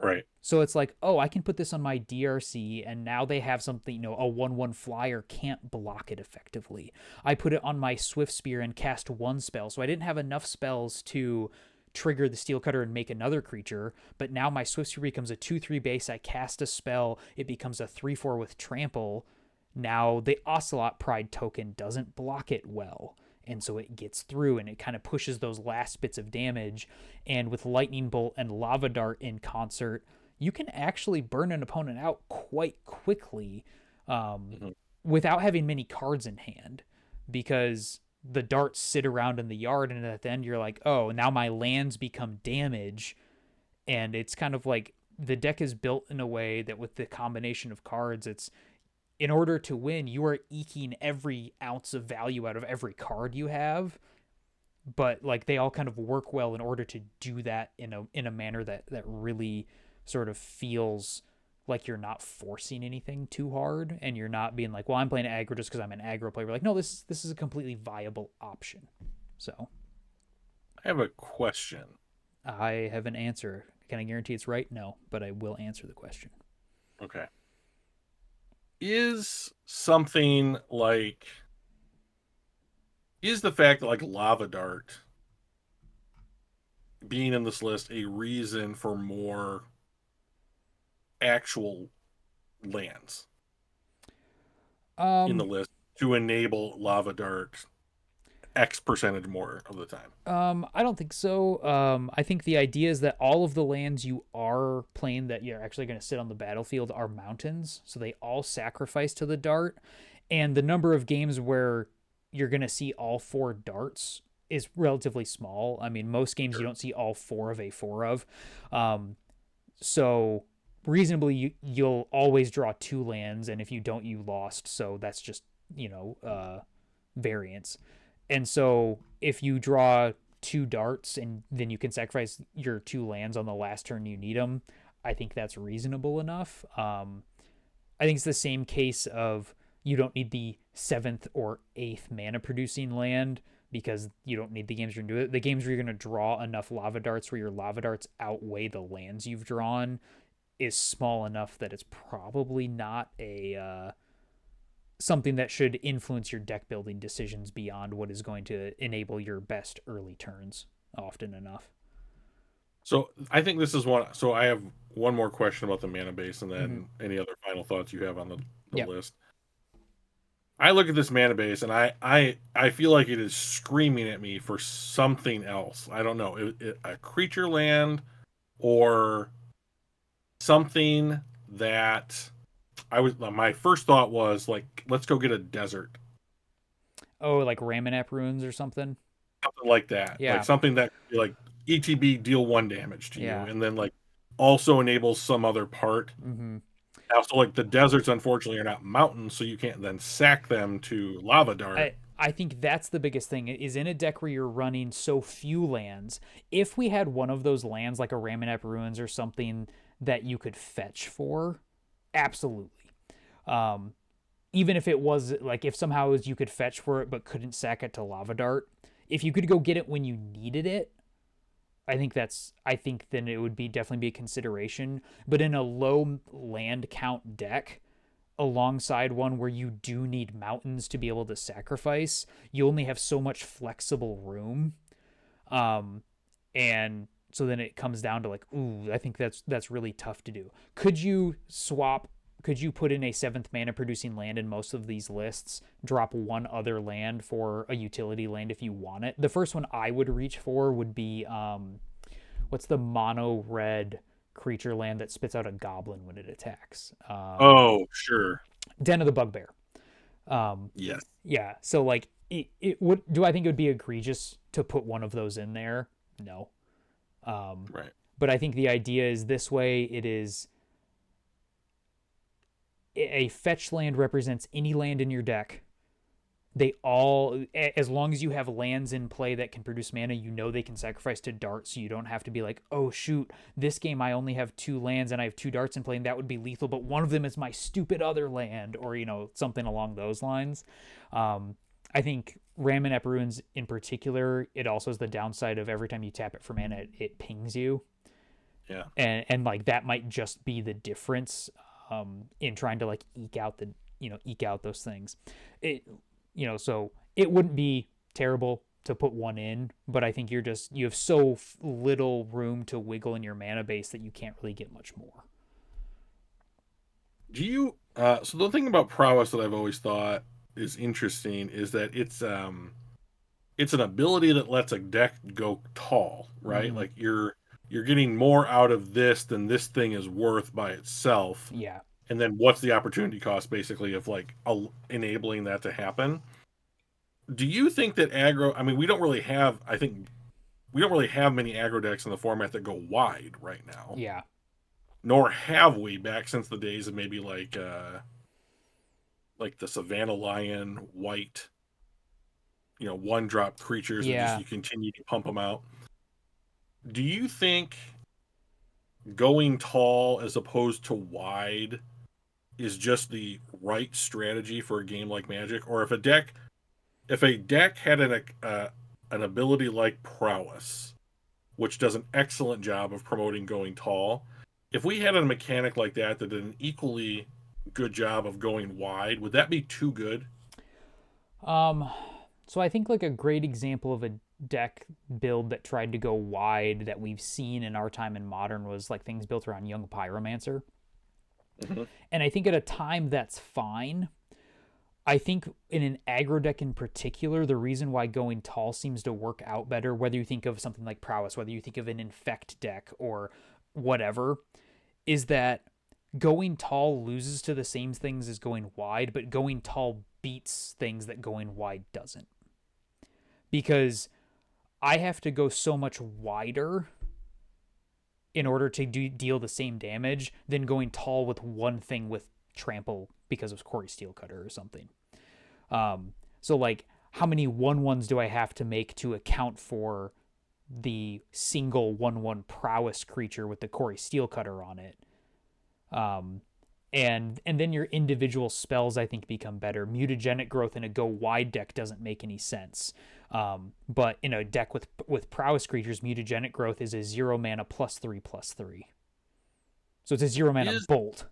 Right. So it's like, oh, I can put this on my DRC, and now they have something, a 1/1 flyer can't block it effectively. I put it on my Swift Spear and cast one spell, so I didn't have enough spells to trigger the Steel Cutter and make another creature, but now my Swift Spear becomes a 2/3 base. I cast a spell, it becomes a 3/4 with trample. Now the Ocelot Pride token doesn't block it well, and so it gets through and it kind of pushes those last bits of damage. And with Lightning Bolt and Lava Dart in concert, you can actually burn an opponent out quite quickly, without having many cards in hand, because the darts sit around in the yard, and at the end you're like, oh, now my lands become damage. And it's kind of like the deck is built in a way that with the combination of cards, it's, in order to win, you are eking every ounce of value out of every card you have, but like they all kind of work well in order to do that in a manner that really sort of feels like you're not forcing anything too hard, and you're not being like, well, I'm playing aggro just because I'm an aggro player. We're like, no, this is a completely viable option. So I have a question. I have an answer. Can I guarantee it's right? No, but I will answer the question. Okay. Is something like, is the fact that like Lava Dart being in this list a reason for more actual lands in the list to enable Lava Dart X percentage more of the time? I don't think so. I think the idea is that all of the lands you are playing that you're actually going to sit on the battlefield are mountains, so they all sacrifice to the dart, and the number of games where you're going to see all four darts is relatively small. I mean, most games you don't see all four of a four of, so reasonably you'll always draw two lands, and if you don't, you lost. So that's just variance. And so if you draw two darts and then you can sacrifice your two lands on the last turn you need them, I think that's reasonable enough. I think it's the same case of you don't need the 7th or 8th mana producing land, because you don't need the games you're going to do it. The games where you're going to draw enough lava darts where your lava darts outweigh the lands you've drawn is small enough that it's probably not a something that should influence your deck building decisions beyond what is going to enable your best early turns often enough. So I think this is one. So I have one more question about the mana base, and then any other final thoughts you have on the list. I look at this mana base, and I feel like it is screaming at me for something else. I don't know, a creature land or something that my first thought was like, let's go get a desert. Oh, like Ramonap Ruins or something? Something like that. Yeah. Like something that like ETB deal 1 damage to Yeah. you, and then like also enables some other part. Now, so like the deserts unfortunately are not mountains, so you can't then sack them to Lava Dart. I think that's the biggest thing, is in a deck where you're running so few lands. If we had one of those lands like a Ramonap Ruins or something that you could fetch for, absolutely. Even if it was like, if somehow you could fetch for it but couldn't sack it to Lava Dart, if you could go get it when you needed it, I think then it would definitely be a consideration. But in a low land count deck, alongside one where you do need mountains to be able to sacrifice, you only have so much flexible room. And so then it comes down to like, ooh, I think that's really tough to do. Could you put in a 7th mana producing land in most of these lists, drop one other land for a utility land if you want it? The first one I would reach for would be, what's the mono red creature land that spits out a goblin when it attacks? Oh, sure. Den of the Bugbear. Yes. Yeah. So like, it would. Do I think it would be egregious to put one of those in there? No. Right. But I think the idea is this way. It is a fetch land represents any land in your deck. They all, as long as you have lands in play that can produce mana, you know they can sacrifice to dart, so you don't have to be like, oh shoot, this game I only have 2 lands and I have 2 darts in play, and that would be lethal, but one of them is my stupid other land, or something along those lines. I think Raminep Ruins in particular, it also has the downside of every time you tap it for mana, it pings you, Yeah. and like that might just be the difference in trying to like eke out those things. It so it wouldn't be terrible to put one in, but I think you have so little room to wiggle in your mana base that you can't really get much more. Do you so the thing about prowess that I've always thought is interesting is that it's an ability that lets a deck go tall, right? Mm-hmm. Like you're getting more out of this than this thing is worth by itself. Yeah. And then what's the opportunity cost basically of like enabling that to happen? Do you think that aggro, I mean, I think we don't really have many aggro decks in the format that go wide right now. Yeah. Nor have we back since the days of maybe like the Savannah Lion white, 1-drop creatures that just Yeah. you continue to pump them out. Do you think going tall as opposed to wide is just the right strategy for a game like Magic? Or if a deck had an ability like Prowess, which does an excellent job of promoting going tall, if we had a mechanic like that that did an equally good job of going wide, would that be too good? Um, so I think like a great example of a deck build that tried to go wide that we've seen in our time in Modern was like things built around Young Pyromancer. Mm-hmm. And I think at a time that's fine. I think in an aggro deck in particular, the reason why going tall seems to work out better, whether you think of something like Prowess, whether you think of an Infect deck or whatever, is that going tall loses to the same things as going wide, but going tall beats things that going wide doesn't. Because I have to go so much wider in order to deal the same damage than going tall with one thing with trample because of Corey Steelcutter or something. So like how many 1/1s do I have to make to account for the single 1/1 prowess creature with the Corey Steelcutter on it? Um, and then your individual spells I think become better. Mutagenic growth in a go wide deck doesn't make any sense. But in a deck with prowess creatures, mutagenic growth is a 0 mana +3/+3. So it's a 0 mana Is bolt.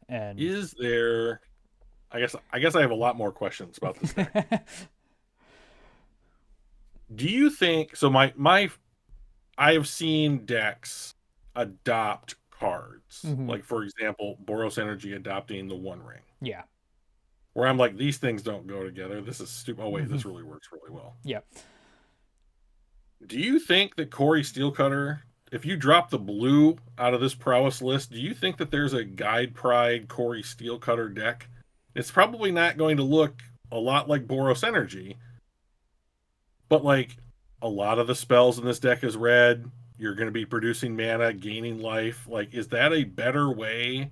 And is there I guess I have a lot more questions about this deck. Do you think so my I have seen decks adopt cards. mm-hmm. Like for example, Boros Energy adopting the One Ring. Yeah. Where I'm like, these things don't go together. This is stupid. Oh wait, Mm-hmm. this really works really well. Yeah. Do you think that Corey Steelcutter, if you drop the blue out of this prowess list, do you think that there's a Guide Pride Corey Steelcutter deck? It's probably not going to look a lot like Boros Energy, but like a lot of the spells in this deck is red. You're going to be producing mana, gaining life. Like, is that a better way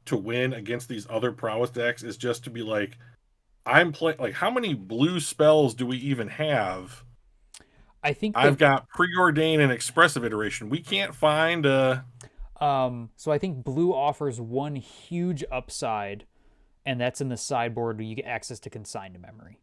to win against these other prowess decks? Is just to be like, I'm playing. Like, how many blue spells do we even have? I think I've that got preordain and expressive iteration. We can't find so I think blue offers one huge upside, and that's in the sideboard where you get access to consigned memory.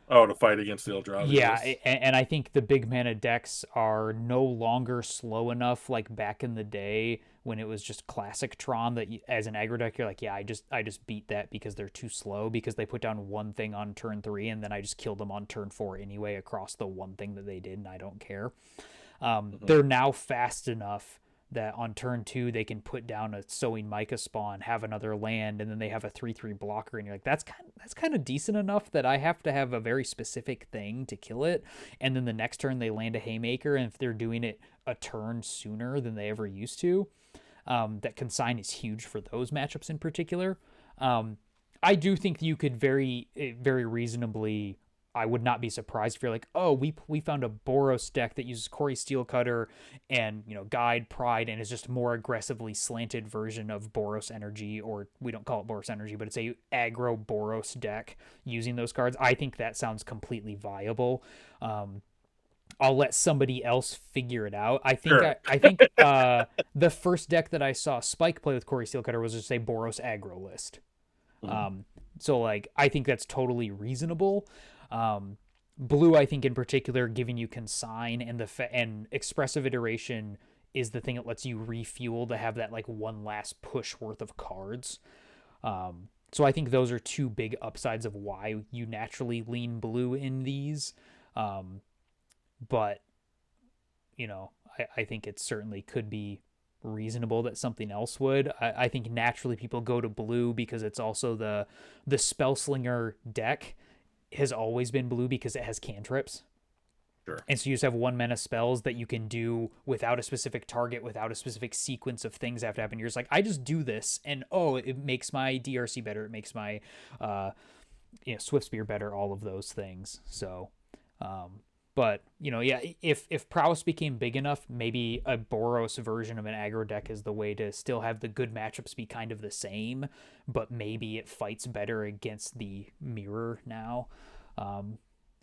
to fight against the Eldrazi Yeah, lists. and I think the big mana decks are no longer slow enough like back in the day when it was just classic Tron that as an aggro deck you're like, yeah, I just beat that because they're too slow because they put down one thing on turn 3 and then I just killed them on turn 4 anyway across the one thing that they did and I don't care. Mhm. They're now fast enough that on turn 2 they can put down a sowing Micah spawn, have another land, and then they have a 3/3 blocker, and you're like, that's kind of decent enough that I have to have a very specific thing to kill it, and then the next turn they land a haymaker, and if they're doing it a turn sooner than they ever used to, that consign is huge for those matchups in particular. I do think you could very reasonably I would not be surprised if you're like, oh, we found a Boros deck that uses Corey Steelcutter and Guide Pride and is just more aggressively slanted version of Boros Energy, or we don't call it Boros Energy, but it's a aggro Boros deck using those cards. I think that sounds completely viable. I'll let somebody else figure it out. Sure. I think the first deck that I saw Spike play with Corey Steelcutter was just a Boros aggro list. Mhm. So like I think that's totally reasonable. Blue, I think in particular, giving you consign and and expressive iteration is the thing that lets you refuel to have that like one last push worth of cards. So I think those are two big upsides of why you naturally lean blue in these. But I think it certainly could be reasonable that something else would. I think naturally people go to blue because it's also the Spellslinger deck has always been blue because it has cantrips. Sure. And so you just have 1 mana spells that you can do without a specific target, without a specific sequence of things that have to happen. You're just like, I just do this, and it makes my DRC better. It makes my Swift Spear better. All of those things. So, but yeah, if prowess became big enough, maybe a Boros version of an aggro deck is the way to still have the good matchups be kind of the same, but maybe it fights better against the mirror now.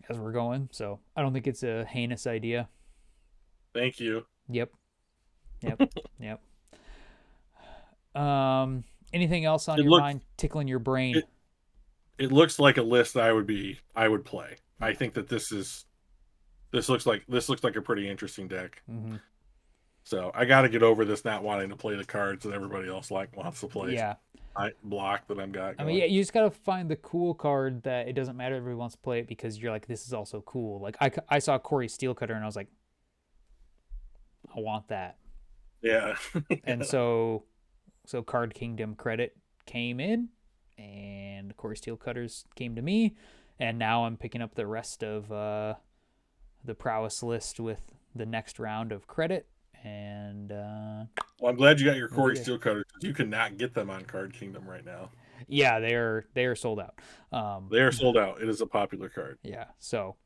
As we're going. So I don't think it's a heinous idea. Thank you. Yep. Yep. Yep. Anything else on It your looks mind tickling your brain? it looks like a list I would play. I think that this looks like a pretty interesting deck. Mm-hmm. So I got to get over this not wanting to play the cards that everybody else wants to play. Yeah. Block that I've got I going. mean, yeah, you just gotta find the cool card that it doesn't matter if everybody wants to play it because you're like, this is also cool. Like I saw Corey Steelcutter and I was like, I want that. Yeah. And so Card Kingdom credit came in, and Corey Steelcutters came to me, and now I'm picking up the rest of the prowess list with the next round of credit. And Well, I'm glad you got your Corey Steelcutter. You cannot get them on Card Kingdom right now. Yeah, they are sold out. They are sold out. It is a popular card. Yeah. So,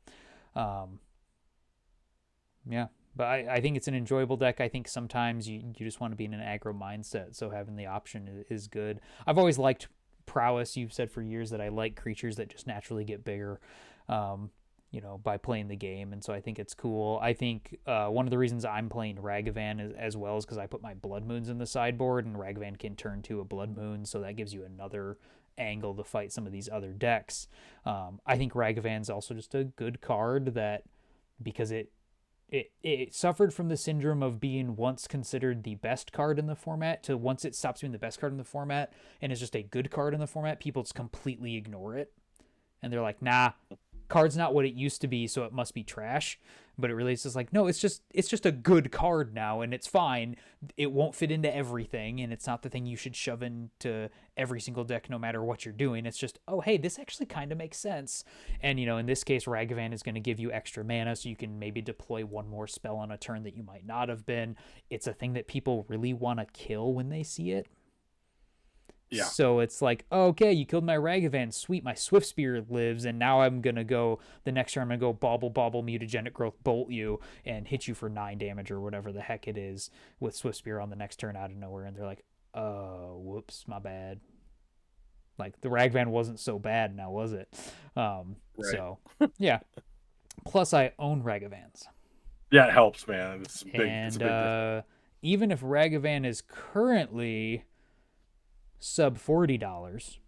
yeah. But I think it's an enjoyable deck. I think sometimes you just want to be in an aggro mindset, so having the option is good. I've always liked prowess. You've said for years that I like creatures that just naturally get bigger, by playing the game, and so I think it's cool. I think one of the reasons I'm playing Ragavan as well is because I put my Blood Moons in the sideboard, and Ragavan can turn to a Blood Moon, so that gives you another angle to fight some of these other decks. I think Ragavan's also just a good card that because it suffered from the syndrome of being once considered the best card in the format to once it stops being the best card in the format and is just a good card in the format, people just completely ignore it. And they're like, nah, card's not what it used to be, so it must be trash. But it really is just like, no, it's just a good card now, and it's fine. It won't fit into everything, and it's not the thing you should shove into every single deck no matter what you're doing. It's just, oh, hey, this actually kind of makes sense. And, in this case, Ragavan is going to give you extra mana, so you can maybe deploy one more spell on a turn that you might not have been. It's a thing that people really want to kill when they see it. Yeah. So it's like, okay, you killed my Ragavan. Sweet, my Swift Spear lives, and now I'm going to go, the next turn I'm going to go bobble, mutagenic growth, bolt you, and hit you for 9 damage or whatever the heck it is with Swift Spear on the next turn out of nowhere. And they're like, oh, whoops, my bad. Like, the Ragavan wasn't so bad now, was it? Right. So, yeah. Plus, I own Ragavans. Yeah, it helps, man. It's big. And it's a big difference. Even if Ragavan is currently sub $40,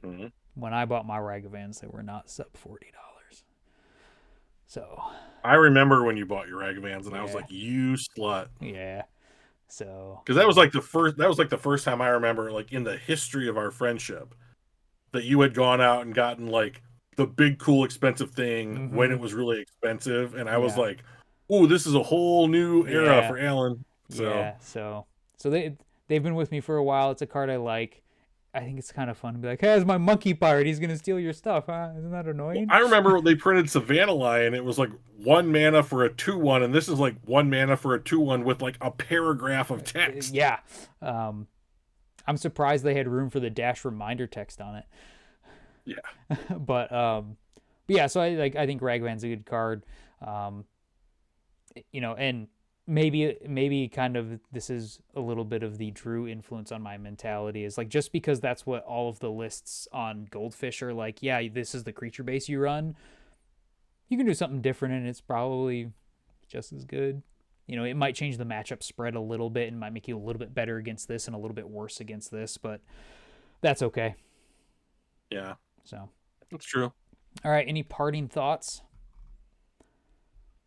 Mm-hmm. when I bought my Ragavans, they were not sub $40. So I remember when you bought your Ragavans, and yeah. I was like, "You slut!" Yeah. So because that was like the first time I remember, like in the history of our friendship, that you had gone out and gotten like the big, cool, expensive thing when it was really expensive, and I was like, "Oh, this is a whole new era for Alan." So yeah. So they've been with me for a while. It's a card I like. I think it's kind of fun to be like, hey, it's my monkey pirate. He's going to steal your stuff. Huh? Isn't that annoying? I remember they printed Savannah Lion. It was like 1 mana for a 2/1, and this is like 1 mana for a 2/1 with like a paragraph of text. Yeah. I'm surprised they had room for the dash reminder text on it. Yeah. But But yeah, so I think Ragman's a good card. Um, and maybe kind of this is a little bit of the Drew influence on my mentality, is like, just because that's what all of the lists on Goldfish are like, yeah, this is the creature base you run, you can do something different and it's probably just as good. It might change the matchup spread a little bit and might make you a little bit better against this and a little bit worse against this, but that's okay. Yeah, So, that's true. all right, any parting thoughts?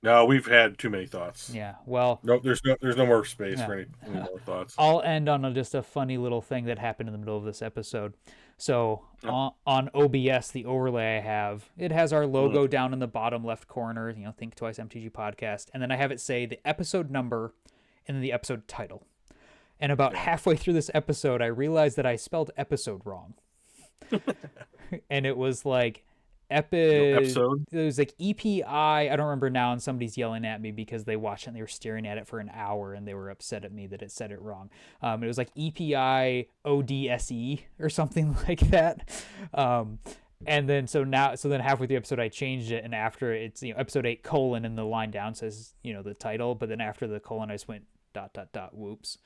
No, we've had too many thoughts. Yeah, well, Nope, there's no more space yeah. for any more thoughts. I'll end on just a funny little thing that happened in the middle of this episode. So Oh, on OBS, the overlay I have, it has our mm, logo down in the bottom left corner. Think Twice MTG Podcast, and then I have it say the episode number and then the episode title. And about yeah. halfway through this episode, I realized that I spelled episode wrong, and it was like epi. Episode. It was like EPI. I don't remember now, and somebody's yelling at me because they watched it and they were staring at it for an hour and they were upset at me that it said it wrong. It was like EPI ODSE or something like that. And then then halfway through the episode I changed it, and after it's episode 8 : and the line down says the title, but then after the colon I just went ... whoops.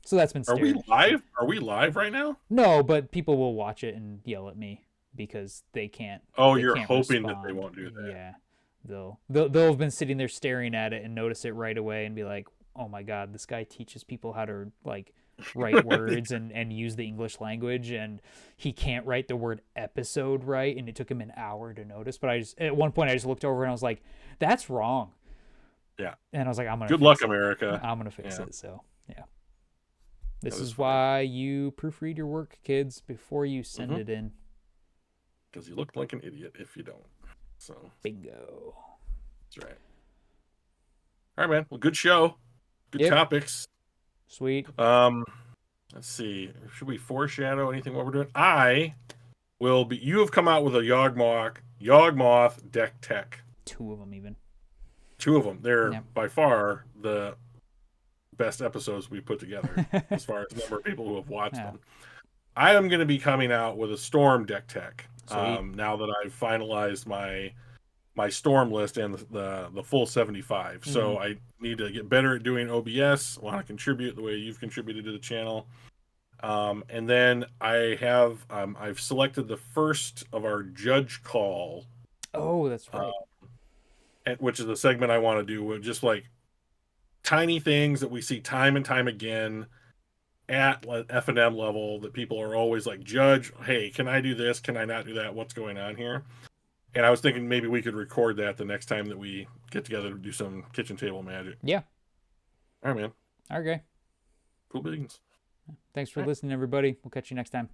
So that's been Are we staring. live? Are we live right now? No, but people will watch it and yell at me because they can't Oh, they you're can't hoping that they respond. won't do that. Yeah. They'll have been sitting there staring at it and notice it right away and be like, "Oh my god, this guy teaches people how to like write words and use the English language, and he can't write the word episode right, and it took him an hour to notice." But at one point I just looked over and I was like, "That's wrong." Yeah. And I was like, Good luck, America. I'm going to fix Yeah. it. So, yeah. This That is funny. why you proofread your work, kids, before you send it in. Because you look like an idiot if you don't. So Bingo. that's right. All right, man. Well, good show. Good Yep. topics. Sweet. Let's see. Should we foreshadow anything what we're doing? I will be. You have come out with a Yawgmoth deck tech. 2 of them even. 2 of them. They're Yep. by far the best episodes we put together as far as number of people who have watched them. I am going to be coming out with a Storm deck tech. Now that I've finalized my Storm list and the full 75. Mm-hmm. So I need to get better at doing OBS. I want to contribute the way you've contributed to the channel. And then I've selected the first of our Judge Call. Oh, that's right. Which is the segment I want to do with just like tiny things that we see time and time again at F&M level that people are always like, Judge, hey, can I do this? Can I not do that? What's going on here? And I was thinking maybe we could record that the next time that we get together to do some kitchen table magic. Yeah. All right, man. Okay. Cool beans. Thanks for listening, everybody. We'll catch you next time.